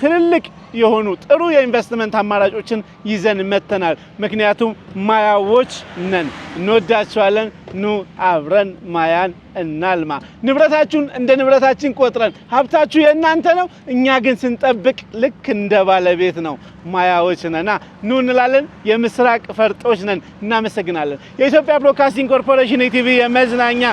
ትልልቅ የሆኑ ጥሩ የኢንቨስትመንት አማራጮችን ይዘን መተናል ምክንያቱም ማያዎች ነን እንወዳቸዋለን ኑ አብረን ማያን እናልማ ንብረታችሁን እንደ ንብረታችን ቆጥረን ሀብታችሁ የእናንተ ነው እኛ ግን ስንጠብቅ ልክ እንደ ባለቤት ነው ማያዎች ነና ኑ እንላለን የምስራቅ ፈርጦች ነን እናመሰግናለን የኢትዮጵያ ብሮድካስቲንግ ኮርፖሬሽን ኢቲቪ የመዝናኛ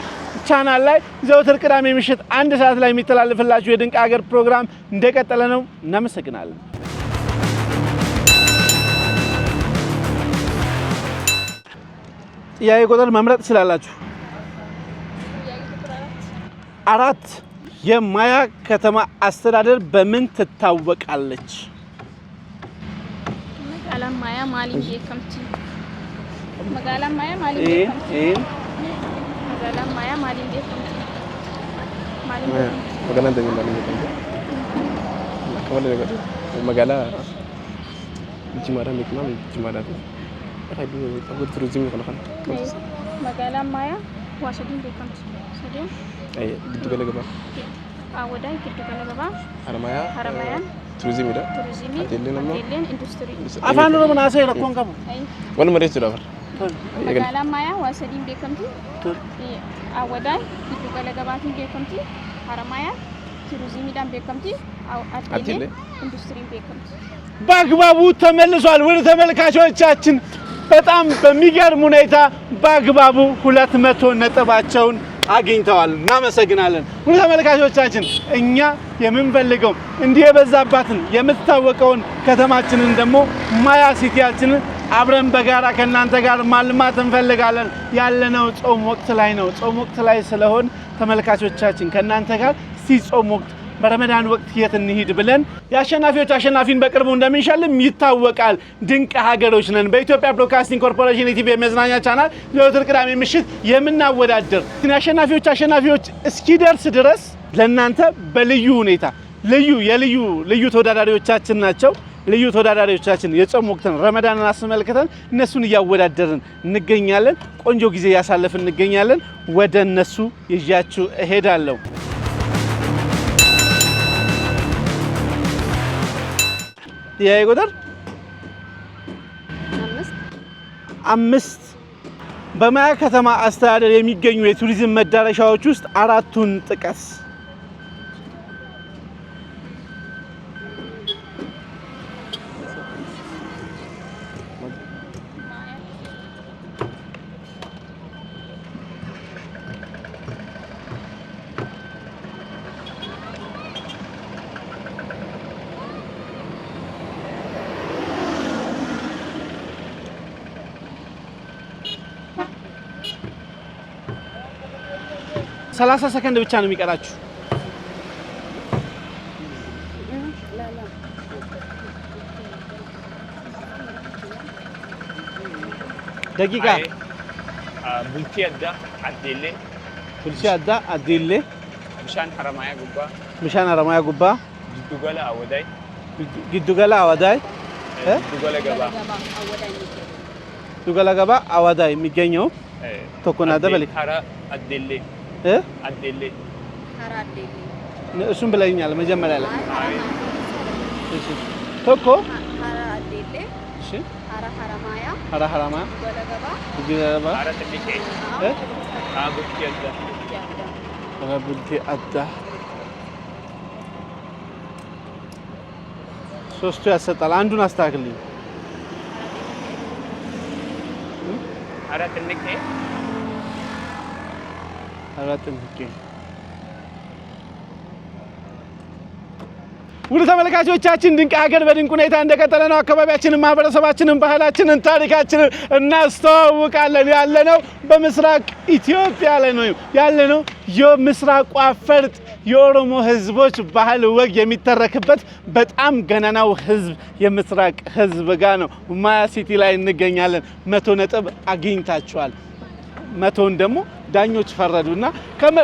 ቻናል ላይ ዘወትር ቅዳሜ ምሽት 1 ሰዓት ላይ የሚተላለፍላችሁ የድንቅ ሀገር ፕሮግራም እንደቀጠለ ነው እናመሰግናለን ጥያቄ ቁጥር መምረጥ ትችላላችሁ 4 የማያ ከተማ አስተዳደር በምን ትታወቃለች መጋላ ማያ ማሊም የከምቲ መጋላ ማያ ማሊም የከምቲ መጋላ ማያ ማሊም የከምቲ ማሊም መጋላ እንደሚባል ከወለ ነገር መጋላ ጅማራ ምክማ ጅማራ አይዱ ተወር ቱሪዝም ይፈልጋል መጋላ ማያ ዋሽዲን የከምቲ ሰዲም አይ ግድ ገለገባ አወዳይ ግድ ገለገባ ሀረማያ ቱሪዝም ዳ አቴሌን ኢንዱስትሪ አፋን ነው ምናሰ ይረኮን ከሙ ወል መሬት ዳፈር መጋላ ማያ ዋሰዲን ቤከምቲ አወዳይ ግድ ገለገባትን ቤከምቲ ሀረማያ ቱሪዝም ዳን ቤከምቲ አቴሌ ኢንዱስትሪ ቤከምቲ በአግባቡ ተመልሷል። ወደ ተመልካቾቻችን በጣም በሚገርም ሁኔታ በአግባቡ 200 ነጥባቸውን አግኝተዋል። እናመሰግናለን። ወደ ተመልካቾቻችን እኛ የምንፈልገው እንዲህ የበዛባትን የምትታወቀውን ከተማችንን ደግሞ ማያ ሲቲያችንን አብረን በጋራ ከናንተ ጋር ማልማት እንፈልጋለን። ያለነው ጾም ወቅት ላይ ነው። ጾም ወቅት ላይ ስለሆን ተመልካቾቻችን ከናንተ ጋር ጾም ወቅት በረመዳን ወቅት የት እንሂድ ብለን የአሸናፊዎች አሸናፊን በቅርቡ እንደምንሸልም ይታወቃል። ድንቅ ሀገሮች ነን። በኢትዮጵያ ብሮድካስቲንግ ኮርፖሬሽን ኢቲቪ የመዝናኛ ቻናል ዘወትር ቅዳሜ ምሽት የምናወዳደር የአሸናፊዎች አሸናፊዎች እስኪደርስ ድረስ ለእናንተ በልዩ ሁኔታ ልዩ ተወዳዳሪዎቻችን ናቸው። ልዩ ተወዳዳሪዎቻችን የጾም ወቅትን ረመዳንን አስመልክተን እነሱን እያወዳደርን እንገኛለን። ቆንጆ ጊዜ ያሳለፍን እንገኛለን። ወደ እነሱ ይዣችሁ እሄዳለሁ። ጥያቄ ቁጥር 5 በማያ ከተማ አስተዳደር የሚገኙ የቱሪዝም መዳረሻዎች ውስጥ 4ቱን ጥቀስ። ሰላሳ ሰከንድ ብቻ ነው የሚቀራችሁ። ደቂቃ ቡልቲ አዳ አዴሌ ብሻን ሀረማያ ጉባ ጊዱገላ አወዳይ ጊዱገላ ገባ አወዳይ የሚገኘው ቶኮና ደበሌ አዴሌ እሱን ብለኛል መጀመሪያ ላይ። እሺ ቶኮ እሺ ሀረማያ ገለገባ ቡልቲ አዳ ሶስቱ ያሰጣል። አንዱን አስተካክልኝ። ውድ ተመልካቾቻችን ድንቅ ሀገር በድንቅ ሁኔታ እንደቀጠለ ነው። አካባቢያችንን፣ ማህበረሰባችንን፣ ባህላችንን፣ ታሪካችንን እናስተዋውቃለን። ያለነው በምስራቅ ኢትዮጵያ ላይ ነው ያለነው። የምስራቋ ፈርጥ የኦሮሞ ህዝቦች ባህል ወግ የሚተረክበት በጣም ገናናው ህዝብ የምስራቅ ህዝብ ጋር ነው። ማያ ሲቲ ላይ እንገኛለን። 100 ነጥብ አግኝታችኋል። 100ን ደግሞ ዳኞች ፈረዱና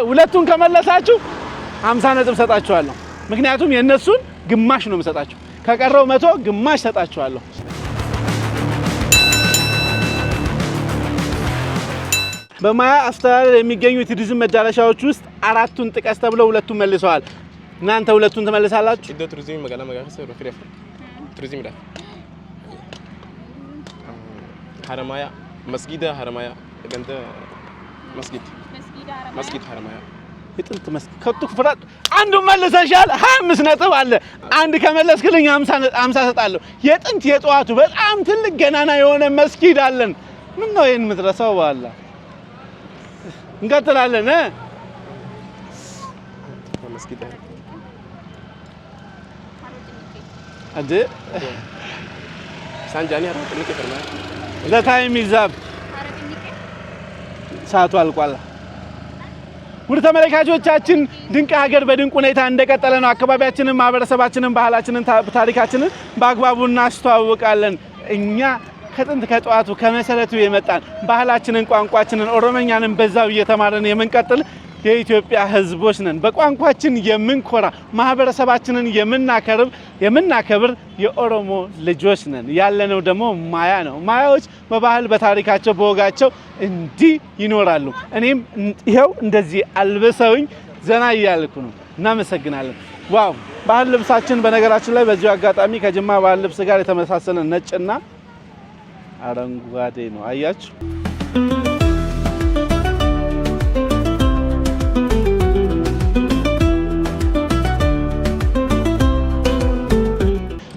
ሁለቱን ከመለሳችሁ 50 ነጥብ ሰጣችኋለሁ። ምክንያቱም የነሱን ግማሽ ነው የምሰጣችሁ። ከቀረው 100 ግማሽ ሰጣችኋለሁ። በማያ አስተዳደር የሚገኙ የቱሪዝም መዳረሻዎች ውስጥ 4ቱን ጥቀስ ተብለው 2ቱን መልሰዋል። እናንተ 2ቱን ትመልሳላችሁ። ኢዶ ቱሪዝም መጋላ መጋከሰ ረፍረፍ ቱሪዝም ዳ ሀረማያ መስጊድ ሀረማያ ገንተ መስጊድ ሀረማያ የጥንት መስጊድ ከቱ ፍራጥ አንዱ መልሰሻል። 25 ነጥብ አለ። አንድ ከመለስክልኝ 50 ሰጣለሁ። የጥንት የጠዋቱ በጣም ትልቅ ገናና የሆነ መስጊድ አለን። ምን ነው ይሄን ምትረሳው? ባላ እንቀጥላለን። መስጊድ አደ ሳንጃኒ አራ ጥልቅ ፈርማ ለታይም ይዛብ ሰዓቱ አልቋል። ውድ ተመልካቾቻችን ድንቅ ሀገር በድንቅ ሁኔታ እንደቀጠለ ነው። አካባቢያችንን፣ ማህበረሰባችንን፣ ባህላችንን፣ ታሪካችንን በአግባቡ እናስተዋውቃለን። እኛ ከጥንት ከጠዋቱ ከመሰረቱ የመጣን ባህላችንን፣ ቋንቋችንን፣ ኦሮሞኛንን በዛው እየተማረን የምንቀጥል የኢትዮጵያ ህዝቦች ነን። በቋንቋችን የምንኮራ ማህበረሰባችንን የምናከብር የኦሮሞ ልጆች ነን። ያለነው ደግሞ ማያ ነው። ማያዎች በባህል በታሪካቸው በወጋቸው እንዲህ ይኖራሉ። እኔም ይሄው እንደዚህ አልበሰውኝ ዘና እያልኩ ነው። እናመሰግናለን። ዋው ባህል ልብሳችን በነገራችን ላይ በዚሁ አጋጣሚ ከጅማ ባህል ልብስ ጋር የተመሳሰለ ነጭና አረንጓዴ ነው። አያችሁ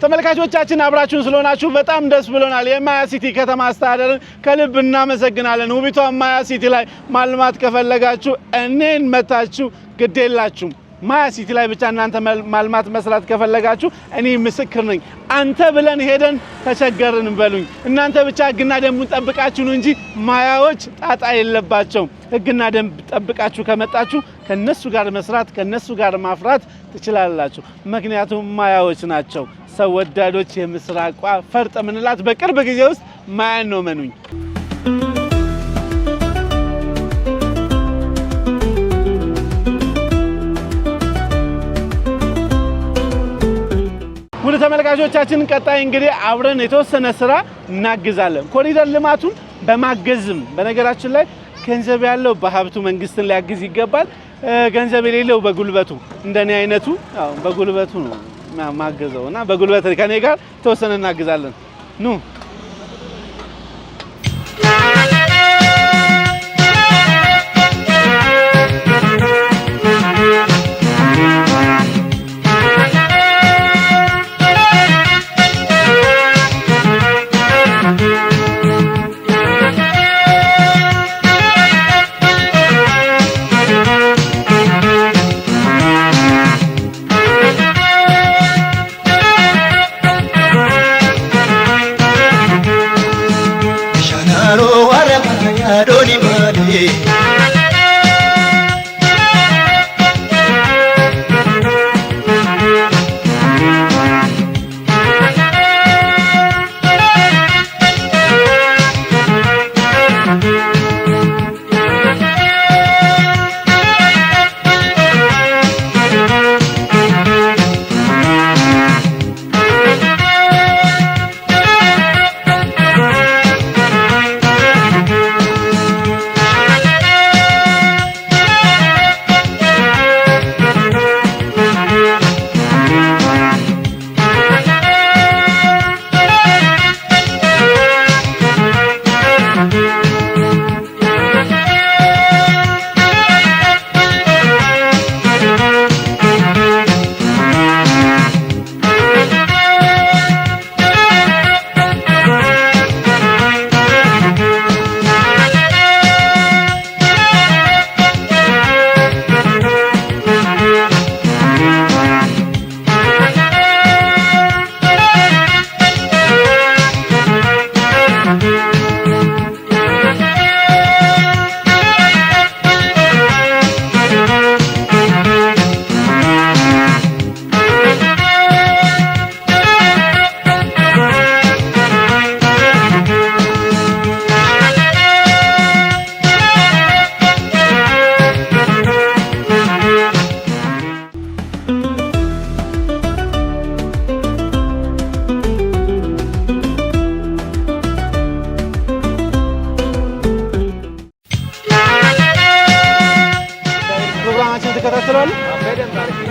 ተመልካቾቻችን አብራችሁን ስለሆናችሁ በጣም ደስ ብሎናል። የማያ ሲቲ ከተማ አስተዳደርን ከልብ እናመሰግናለን። ውቢቷ ማያ ሲቲ ላይ ማልማት ከፈለጋችሁ እኔን መታችሁ ግዴላችሁም። ማያ ሲቲ ላይ ብቻ እናንተ ማልማት መስራት ከፈለጋችሁ እኔ ምስክር ነኝ። አንተ ብለን ሄደን ተቸገርን በሉኝ። እናንተ ብቻ ህግና ደንቡን ጠብቃችሁ ነው እንጂ ማያዎች ጣጣ የለባቸውም። ህግና ደንብ ጠብቃችሁ ከመጣችሁ ከነሱ ጋር መስራት ከነሱ ጋር ማፍራት ትችላላችሁ። ምክንያቱም ማያዎች ናቸው ሰው ወዳዶች። የምስራቋ ፈርጥ ምንላት በቅርብ ጊዜ ውስጥ ማያን ነው መኑኝ። ውድ ተመልካቾቻችን ቀጣይ እንግዲህ አብረን የተወሰነ ስራ እናግዛለን። ኮሪደር ልማቱን በማገዝም በነገራችን ላይ ገንዘብ ያለው በሀብቱ መንግስትን ሊያግዝ ይገባል። ገንዘብ የሌለው በጉልበቱ እንደኔ አይነቱ በጉልበቱ ነው ማገዘውና በጉልበት ከኔ ጋር ተወሰነ እናግዛለን። ኑ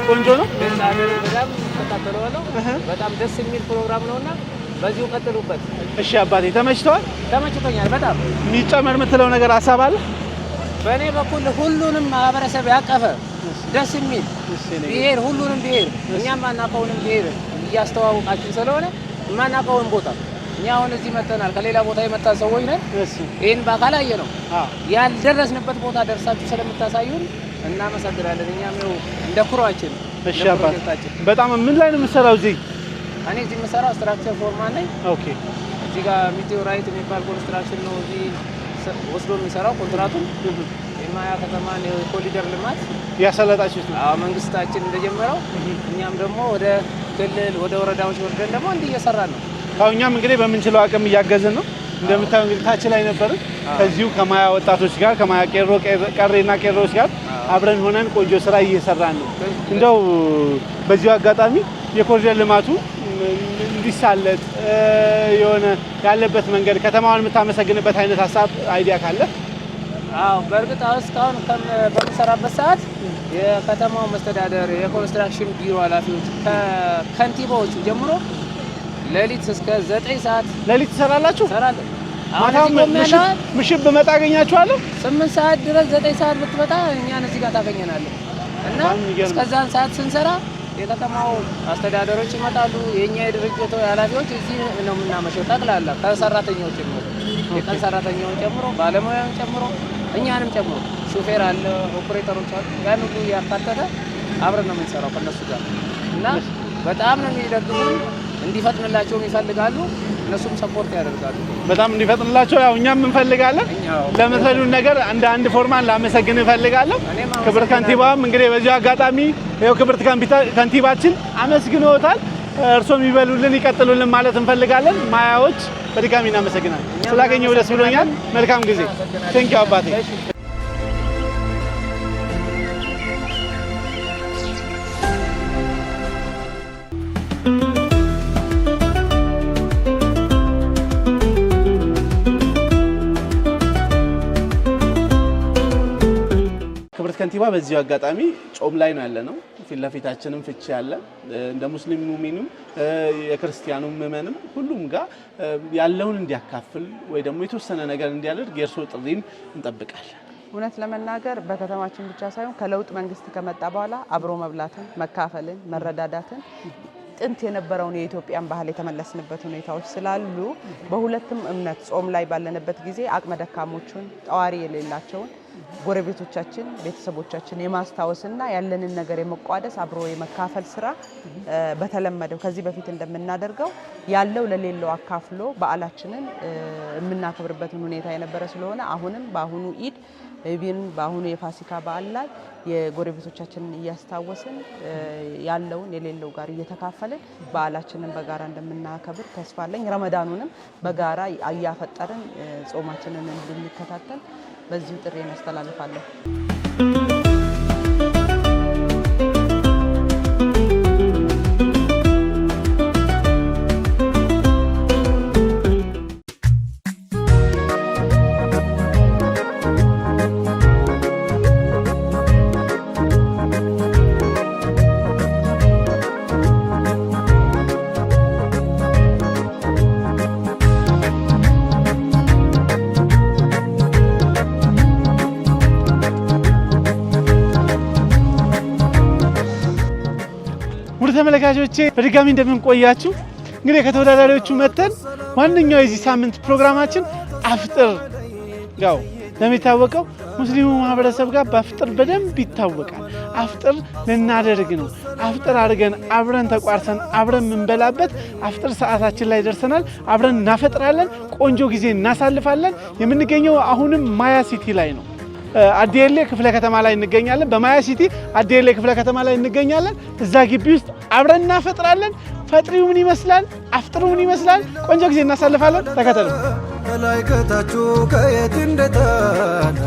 ቆንጆ ነው። በጣም ደስ የሚል ፕሮግራም ነውና በዚሁ ቀጥሉበት። እሺ አባቴ ተመችቷል? ተመችቶኛል በጣም። የሚጨመር የምትለው ነገር ሀሳብ አለ? በእኔ በኩል ሁሉንም ማህበረሰብ ያቀፈ ደስ የሚል ብሄር ሁሉንም ብሄር እኛም ማናውቀውንም ብሄር እያስተዋወቃችን ስለሆነ ማናውቀውን ቦታ እኛ አሁን እዚህ መተናል። ከሌላ ቦታ የመጣ ሰዎች ነን። ይሄን በአካል አየ ነው ያልደረስንበት ቦታ ደርሳችሁ ስለምታሳዩን እናመሰግናለን። እኛም ነው እንደ ኩሯችን። እሺ አባቴ በጣም ምን ላይ ነው የምትሰራው እዚህ? እኔ እዚህ የምሰራው ስትራክቸር ፎርማን ነኝ። ኦኬ። እዚህ ጋር ሚቴዎራይት የሚባል ኮንስትራክሽን ነው እዚህ ወስዶ የሚሰራው ኮንትራቱን የማያ ከተማን የኮሪደር ልማት ያሰለጣችሁት ነው? አዎ መንግስታችን እንደጀመረው እኛም ደግሞ ወደ ክልል ወደ ወረዳዎች ወርደን ደግሞ እንዲህ እየሰራን ነው። አዎ እኛም እንግዲህ በምንችለው አቅም እያገዝን ነው። እንደምታዩ እንግዲህ ታች ላይ ነበርን ከዚሁ ከማያ ወጣቶች ጋር ከማያ ቀሬና ቄሮዎች ጋር አብረን ሆነን ቆንጆ ስራ እየሰራን ነው። እንደው በዚሁ አጋጣሚ የኮሪደር ልማቱ እንዲሳለጥ የሆነ ያለበት መንገድ ከተማዋን የምታመሰግንበት አይነት ሀሳብ አይዲያ ካለ? አዎ በእርግጥ እስካሁን በምሰራበት ሰዓት የከተማው መስተዳደር የኮንስትራክሽን ቢሮ ኃላፊዎች ከከንቲባዎቹ ጀምሮ ሌሊት እስከ 9 ሰዓት ሌሊት ትሰራላችሁ? ሰራለን። አሁን ምሽት በመጣ አገኛችኋለሁ? 8 ሰዓት ድረስ 9 ሰዓት ብትመጣ እኛን እዚህ ጋር ታገኘናለህ። እና እስከዛን ሰዓት ስንሰራ የከተማው አስተዳደሮች ይመጣሉ። የኛ የድርጅቱ ኃላፊዎች እዚህ ነው የምናመሸው። ጠቅላላ ከሰራተኛው ጨምሮ የቀን ሰራተኛውን ጨምሮ ባለሙያውን ጨምሮ እኛንም ጨምሮ ሹፌር አለ፣ ኦፕሬተሮች አሉ። ያን ሁሉ ያካተተ አብረን ነው የምንሰራው ከነሱ ጋር እና በጣም ነው የሚደግፉን። እንዲፈጥንላቸው ይፈልጋሉ። እነሱም ሰፖርት ያደርጋሉ። በጣም እንዲፈጥንላቸው ያው እኛም እንፈልጋለን። ለመሰሉን ነገር አንድ ፎርማን ላመሰግን እፈልጋለሁ። ክብርት ከንቲባም እንግዲህ በዚህ አጋጣሚ ያው ክብርት ከንቲባችን አመስግኖታል። እርሶም ይበሉልን ይቀጥሉልን ማለት እንፈልጋለን። ማያዎች በድጋሚ እናመሰግናለን። ስላገኘው ደስ ብሎኛል። መልካም ጊዜ። ቴንኪው አባቴ። ከንቲባ በዚህ አጋጣሚ ጾም ላይ ነው ያለነው። ፊት ለፊታችንም ፍቺ ያለ እንደ ሙስሊም ሙእሚንም የክርስቲያኑ ምእመንም ሁሉም ጋር ያለውን እንዲያካፍል ወይ ደግሞ የተወሰነ ነገር እንዲያደርግ የእርሶ ጥሪን እንጠብቃለን። እውነት ለመናገር በከተማችን ብቻ ሳይሆን ከለውጥ መንግስት ከመጣ በኋላ አብሮ መብላትን፣ መካፈልን፣ መረዳዳትን ጥንት የነበረውን የኢትዮጵያን ባህል የተመለስንበት ሁኔታዎች ስላሉ በሁለቱም እምነት ጾም ላይ ባለንበት ጊዜ አቅመ ደካሞችን ጠዋሪ የሌላቸውን ጎረቤቶቻችን ቤተሰቦቻችን የማስታወስና ያለንን ነገር የመቋደስ አብሮ የመካፈል ስራ በተለመደው ከዚህ በፊት እንደምናደርገው ያለው ለሌለው አካፍሎ በዓላችንን የምናከብርበትን ሁኔታ የነበረ ስለሆነ አሁንም በአሁኑ ኢድ ኢብን በአሁኑ የፋሲካ በዓል ላይ የጎረቤቶቻችንን እያስታወስን ያለውን የሌለው ጋር እየተካፈልን በዓላችንን በጋራ እንደምናከብር ተስፋ አለኝ። ረመዳኑንም በጋራ እያፈጠርን ጾማችንን እንድንከታተል በዚሁ ጥሪ እናስተላልፋለሁ። ተመልካቾቼ በድጋሚ እንደምንቆያችሁ እንግዲህ ከተወዳዳሪዎቹ መተን ዋንኛው የዚህ ሳምንት ፕሮግራማችን አፍጥር ያው ለሚታወቀው ሙስሊሙ ማህበረሰብ ጋር በአፍጥር በደንብ ይታወቃል። አፍጥር ልናደርግ ነው። አፍጥር አድርገን አብረን ተቋርሰን አብረን የምንበላበት አፍጥር ሰዓታችን ላይ ደርሰናል። አብረን እናፈጥራለን፣ ቆንጆ ጊዜ እናሳልፋለን። የምንገኘው አሁንም ማያ ሲቲ ላይ ነው። አዲኤሌ ክፍለ ከተማ ላይ እንገኛለን። በማያ ሲቲ አዲኤሌ ክፍለ ከተማ ላይ እንገኛለን። እዛ ግቢ ውስጥ አብረን እናፈጥራለን። ፈጥሪው ምን ይመስላል? አፍጥሩ ምን ይመስላል? ቆንጆ ጊዜ እናሳልፋለን። ተከተሉ። ከላይ ከታቹ ከየት እንደታለ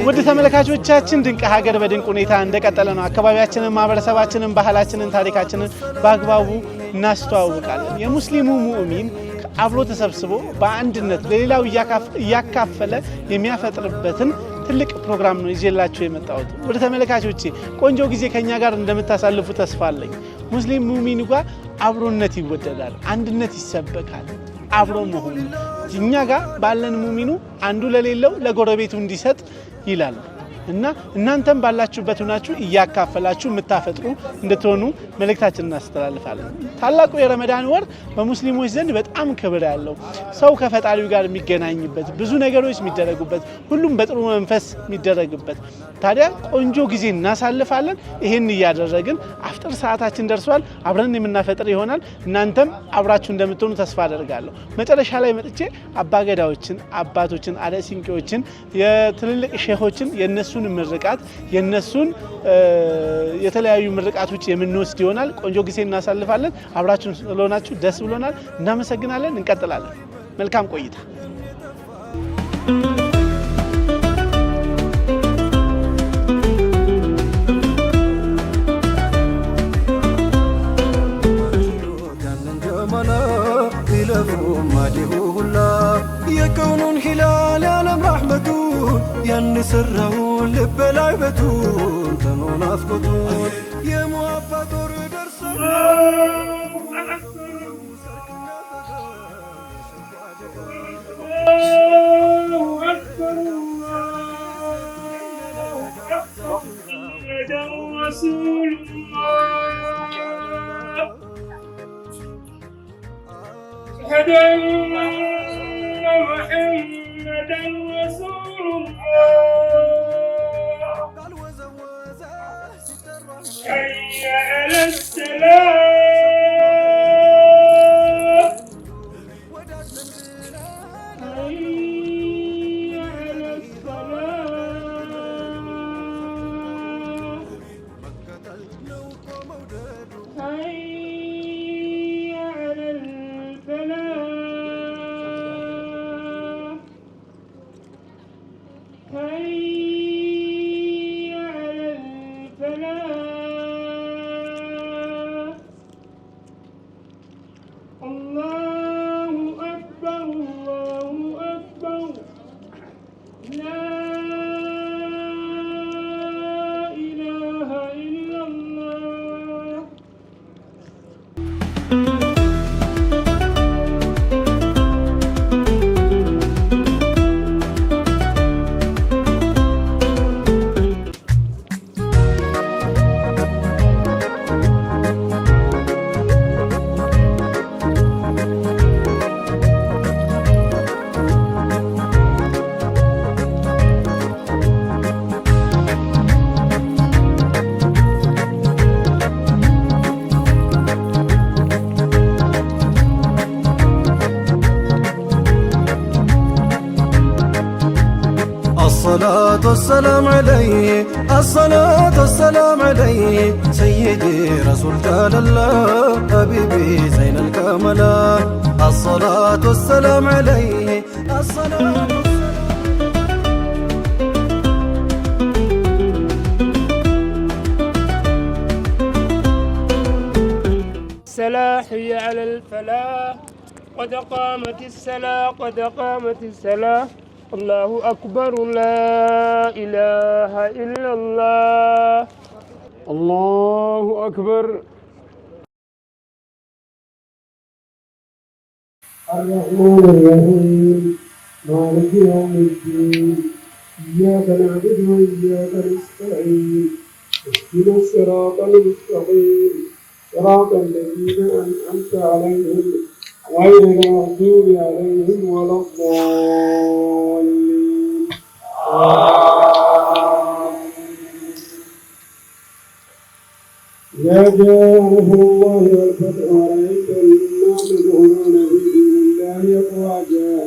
ውድ ተመልካቾቻችን ድንቅ ሀገር በድንቅ ሁኔታ እንደቀጠለ ነው። አካባቢያችንን፣ ማህበረሰባችንን፣ ባህላችንን፣ ታሪካችንን በአግባቡ እናስተዋውቃለን። የሙስሊሙ ሙእሚን አብሮ ተሰብስቦ በአንድነት ለሌላው እያካፈለ የሚያፈጥርበትን ትልቅ ፕሮግራም ነው ይዤላችሁ የመጣሁት። ወደ ተመልካቾቼ ቆንጆ ጊዜ ከኛ ጋር እንደምታሳልፉ ተስፋ አለኝ። ሙስሊም ሙእሚኑ ጋር አብሮነት ይወደዳል፣ አንድነት ይሰበካል። አብሮ መሆኑ እኛ ጋር ባለን ሙእሚኑ አንዱ ለሌለው ለጎረቤቱ እንዲሰጥ ይላል። እና እናንተም ባላችሁበት ሆናችሁ እያካፈላችሁ የምታፈጥሩ እንድትሆኑ መልእክታችንን እናስተላልፋለን። ታላቁ የረመዳን ወር በሙስሊሞች ዘንድ በጣም ክብር ያለው ሰው ከፈጣሪው ጋር የሚገናኝበት ብዙ ነገሮች የሚደረጉበት ሁሉም በጥሩ መንፈስ የሚደረግበት ታዲያ ቆንጆ ጊዜ እናሳልፋለን። ይሄን እያደረግን አፍጥር ሰዓታችን ደርሷል። አብረን የምናፈጥር ይሆናል። እናንተም አብራችሁ እንደምትሆኑ ተስፋ አደርጋለሁ። መጨረሻ ላይ መጥቼ አባገዳዎችን፣ አባቶችን፣ አደሲንቄዎችን፣ የትልልቅ ሼኾችን የነሱን ምርቃት የነሱን የተለያዩ ምርቃቶች የምንወስድ ይሆናል። ቆንጆ ጊዜ እናሳልፋለን። አብራችሁን ስለሆናችሁ ደስ ብሎናል። እናመሰግናለን። እንቀጥላለን። መልካም ቆይታ። የከውኑን ሂላል ያለም ረሕመቱን ያንሰራውን ልብ ላይ በቱን ተኖን አፍቆቱን የሙአባ ጦር ደርሶ محمدا رسول الله حي على السلام حي على الصلاة حي على الفلاح حي على الفلاح الله أكبر الله أكبر لا إله إلا الله الصلاة والسلام عليه الصلاة والسلام عليه سيدي رسول الله حبيبي زين الكملا الصلاة والسلام عليه الصلاة الصلاة حي على الفلاح قد قامت الصلاة قد قامت الصلاة الله أكبر لا إله إلا الله الله أكبر الرحمن الرحيم مالك يوم الدين إياك نعبد وإياك نستعين اهدنا الصراط المستقيم صراط الذين أنعمت عليهم غير المغضوب عليهم ولا الضالين يا جاءه الله والفتح ورأيت الناس يدخلون في دين الله أفواجا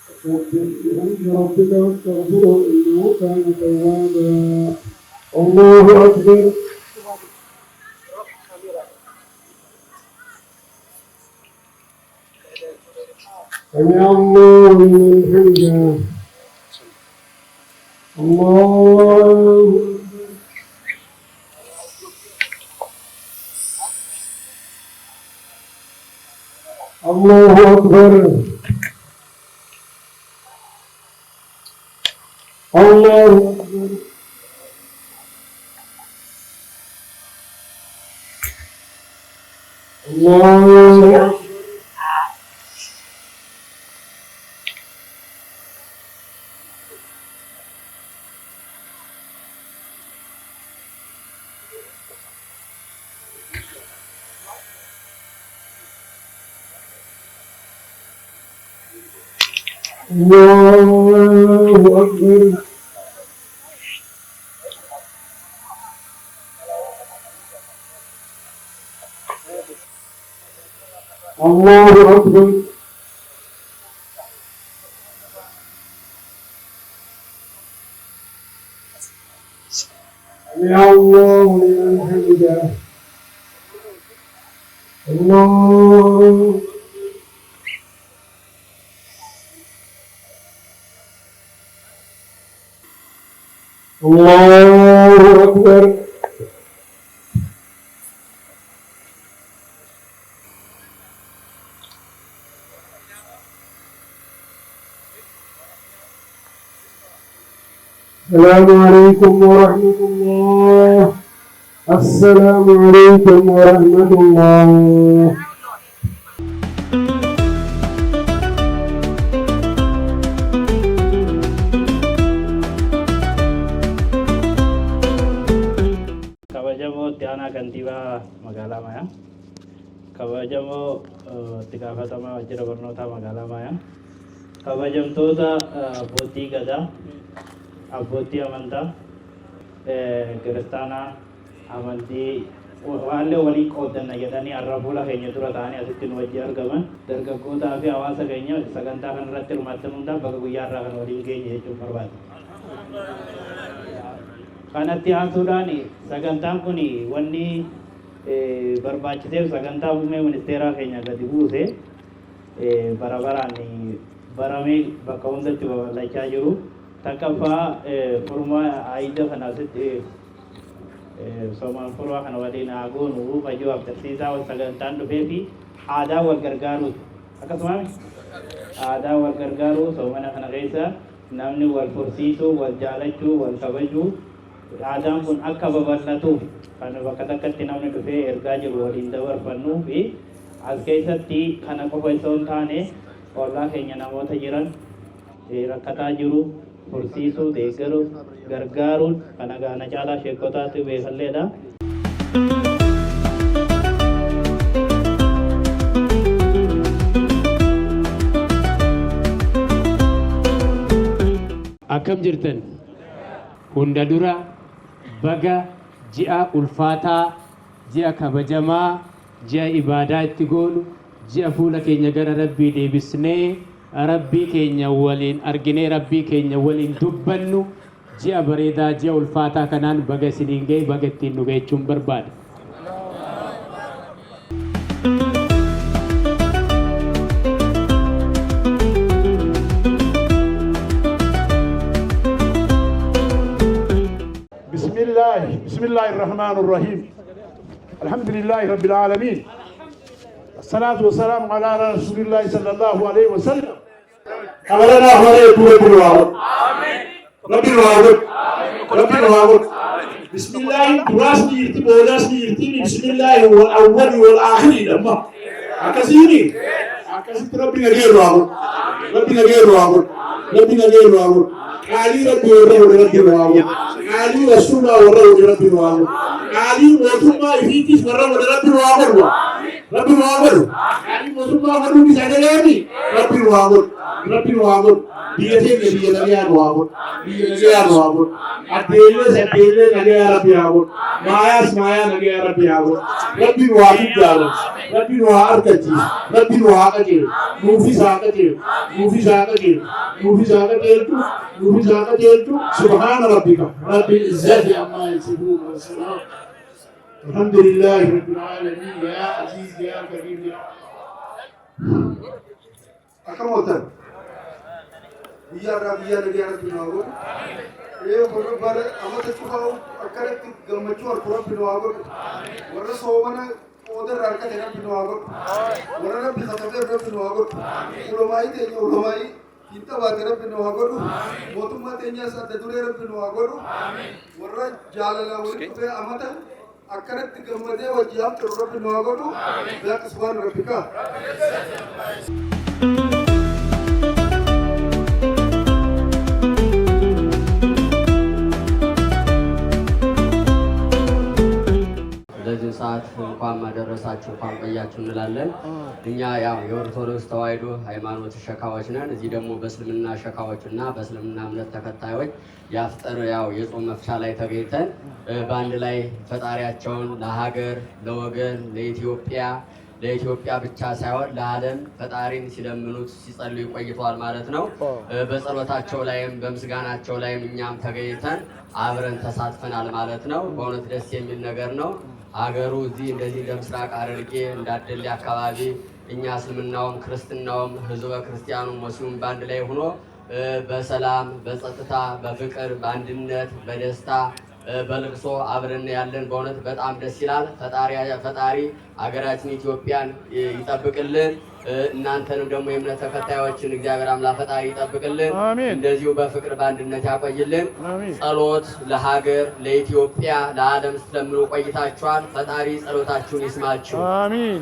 فسبح بحمد ربك واستغفره إنه كان توابا الله أكبر سمع الله لمن حمده الله الله أكبر الله أكبر الله أكبر الله أكبر الله أكبر سمع الله لمن حمده الله الله أكبر السلام عليكم ورحمة الله السلام عليكم ورحمة الله kabajamoo itti aanaa kantiibaa magaalaa Mayaa, kabajamoo itti gaafatamaa waajjira barnootaa magaalaa Mayaa, kabajamtoota abbootii gadaa, abbootii amantaa, kiristaanaa amantii waallee waliin qooddanna jedhanii har'a fuula keenya dura ta'anii asitti nu wajjin argaman dargaggootaa fi hawaasa keenya sagantaa kanarratti hirmaattan hundaaf bakka guyyaa irraa kan waliin geenye jechuun barbaada. Kanatti aansuudhaan sagantaan kun wanni barbaachiseef sagantaa muummee ministeeraa keenya gadi buuse bara baraan baramee bakka hundatti babal'achaa jiru. Takkaffaa furmaa aayida kanaasitti somaan furmaa kana waliin haagoonu fayyoo agarsiisaa sagantaan dhufee fi aadaa wal gargaaruu akkasumas aadaa wal gargaaruu soomana kana keessa namni wal fursiisuu, wal jaalachuu, wal kabajuu aadaan kun akka babal'atuuf kan bakka takkatti namni dhufee ergaa jiru waliin dabarfannuu fi as keessatti kana qofa osoo hin taane ollaa keenya namoota jiran rakkataa jiru fursiisuu, deeggaruu, gargaaruun kana gaana caalaa sheekotaatti beekalleedha. Akkam jirtan hunda dura baga ji'a ulfaataa, ji'a kabajamaa, ji'a ibaadaa itti goonu, ji'a fuula keenya gara Rabbii deebisnee Rabbii keenya waliin arginee Rabbii keenya waliin dubbannu ji'a bareedaa ji'a ulfaataa kanaan baga isiniin ga'e baga ittiin nu ga'echuun barbaada. بسم الله الرحمن الرحيم الحمد لله رب العالمين الصلاة والسلام على رسول الله صلى الله عليه وسلم أمرنا عليكم رب العالمين رب العالمين رب العالمين بسم الله راسني يرتب وراسني يرتب بسم الله هو الأول والآخر لما أكسيني أكسيت ربنا غير العالمين ربنا غير العالمين ربنا غير العالمين علي ربي ورب العالمين علي رسول الله ورب العالمين علي موسما يفيتيس ورب العالمين رب العالمين علي موسما ورب العالمين رب العالمين رب العالمين بيته نبي نبيان العالمين نبيان العالمين أديله سديله نبيان رب العالمين مايا نبيان رب العالمين رب العالمين جالس رب العالمين كتير رب العالمين كتير موفي ساكتير موفي ساكتير موفي ساكتير موفي ساكتير سبحان ربك رب العزة عما يصفون والسلام الحمد لله رب العالمين يا عزيز يا كريم يا أكرمتك يا رب يا رب يا رب نوابو ये बरोबर अमत चुकाओ अकरे गमचू और पूरा पिनवागो वरना सोमना उधर रखा देना पिनवागो वरना भी खत्म देना पिनवागो उलमाई तेज उलमाई इंता बात देना पिनवागो मोतुमा तेज साथ दूरे देना पिनवागो वरना जालला वरी तो अमत अकरे गमदे वजियाम चुरा पिनवागो ब्लैक स्वान रफिका ሰዓት እንኳን ማደረሳችሁ እንኳን ቆያችሁ እንላለን። እኛ ያው የኦርቶዶክስ ተዋሕዶ ሃይማኖት ሸካዎች ነን። እዚህ ደግሞ በእስልምና ሸካዎችና በእስልምና እምነት ተከታዮች የአፍጥር ያው የጾም መፍቻ ላይ ተገኝተን በአንድ ላይ ፈጣሪያቸውን ለሀገር፣ ለወገን፣ ለኢትዮጵያ ብቻ ሳይሆን ለዓለም ፈጣሪን ሲለምኑት ሲጸልዩ ቆይተዋል ማለት ነው። በጸሎታቸው ላይም በምስጋናቸው ላይም እኛም ተገኝተን አብረን ተሳትፈናል ማለት ነው። በእውነት ደስ የሚል ነገር ነው። ሀገሩ እዚህ እንደዚህ እንደ ምስራቅ ሐረርጌ እንዳደሌ አካባቢ እኛ እስልምናውም ክርስትናውም ህዝበ ክርስቲያኑም ሙስሊሙም በአንድ ላይ ሆኖ በሰላም በጸጥታ በፍቅር በአንድነት በደስታ በልቅሶ አብረን ያለን በእውነት በጣም ደስ ይላል። ፈጣሪ ሀገራችን ኢትዮጵያን ይጠብቅልን። እናንተንም ደግሞ የእምነት ተከታዮችን እግዚአብሔር አምላክ ፈጣሪ ይጠብቅልን። እንደዚሁ በፍቅር በአንድነት ያቆይልን። ጸሎት ለሀገር ለኢትዮጵያ ለዓለም ስትለምኑ ቆይታችኋል። ፈጣሪ ጸሎታችሁን ይስማችሁ። አሜን።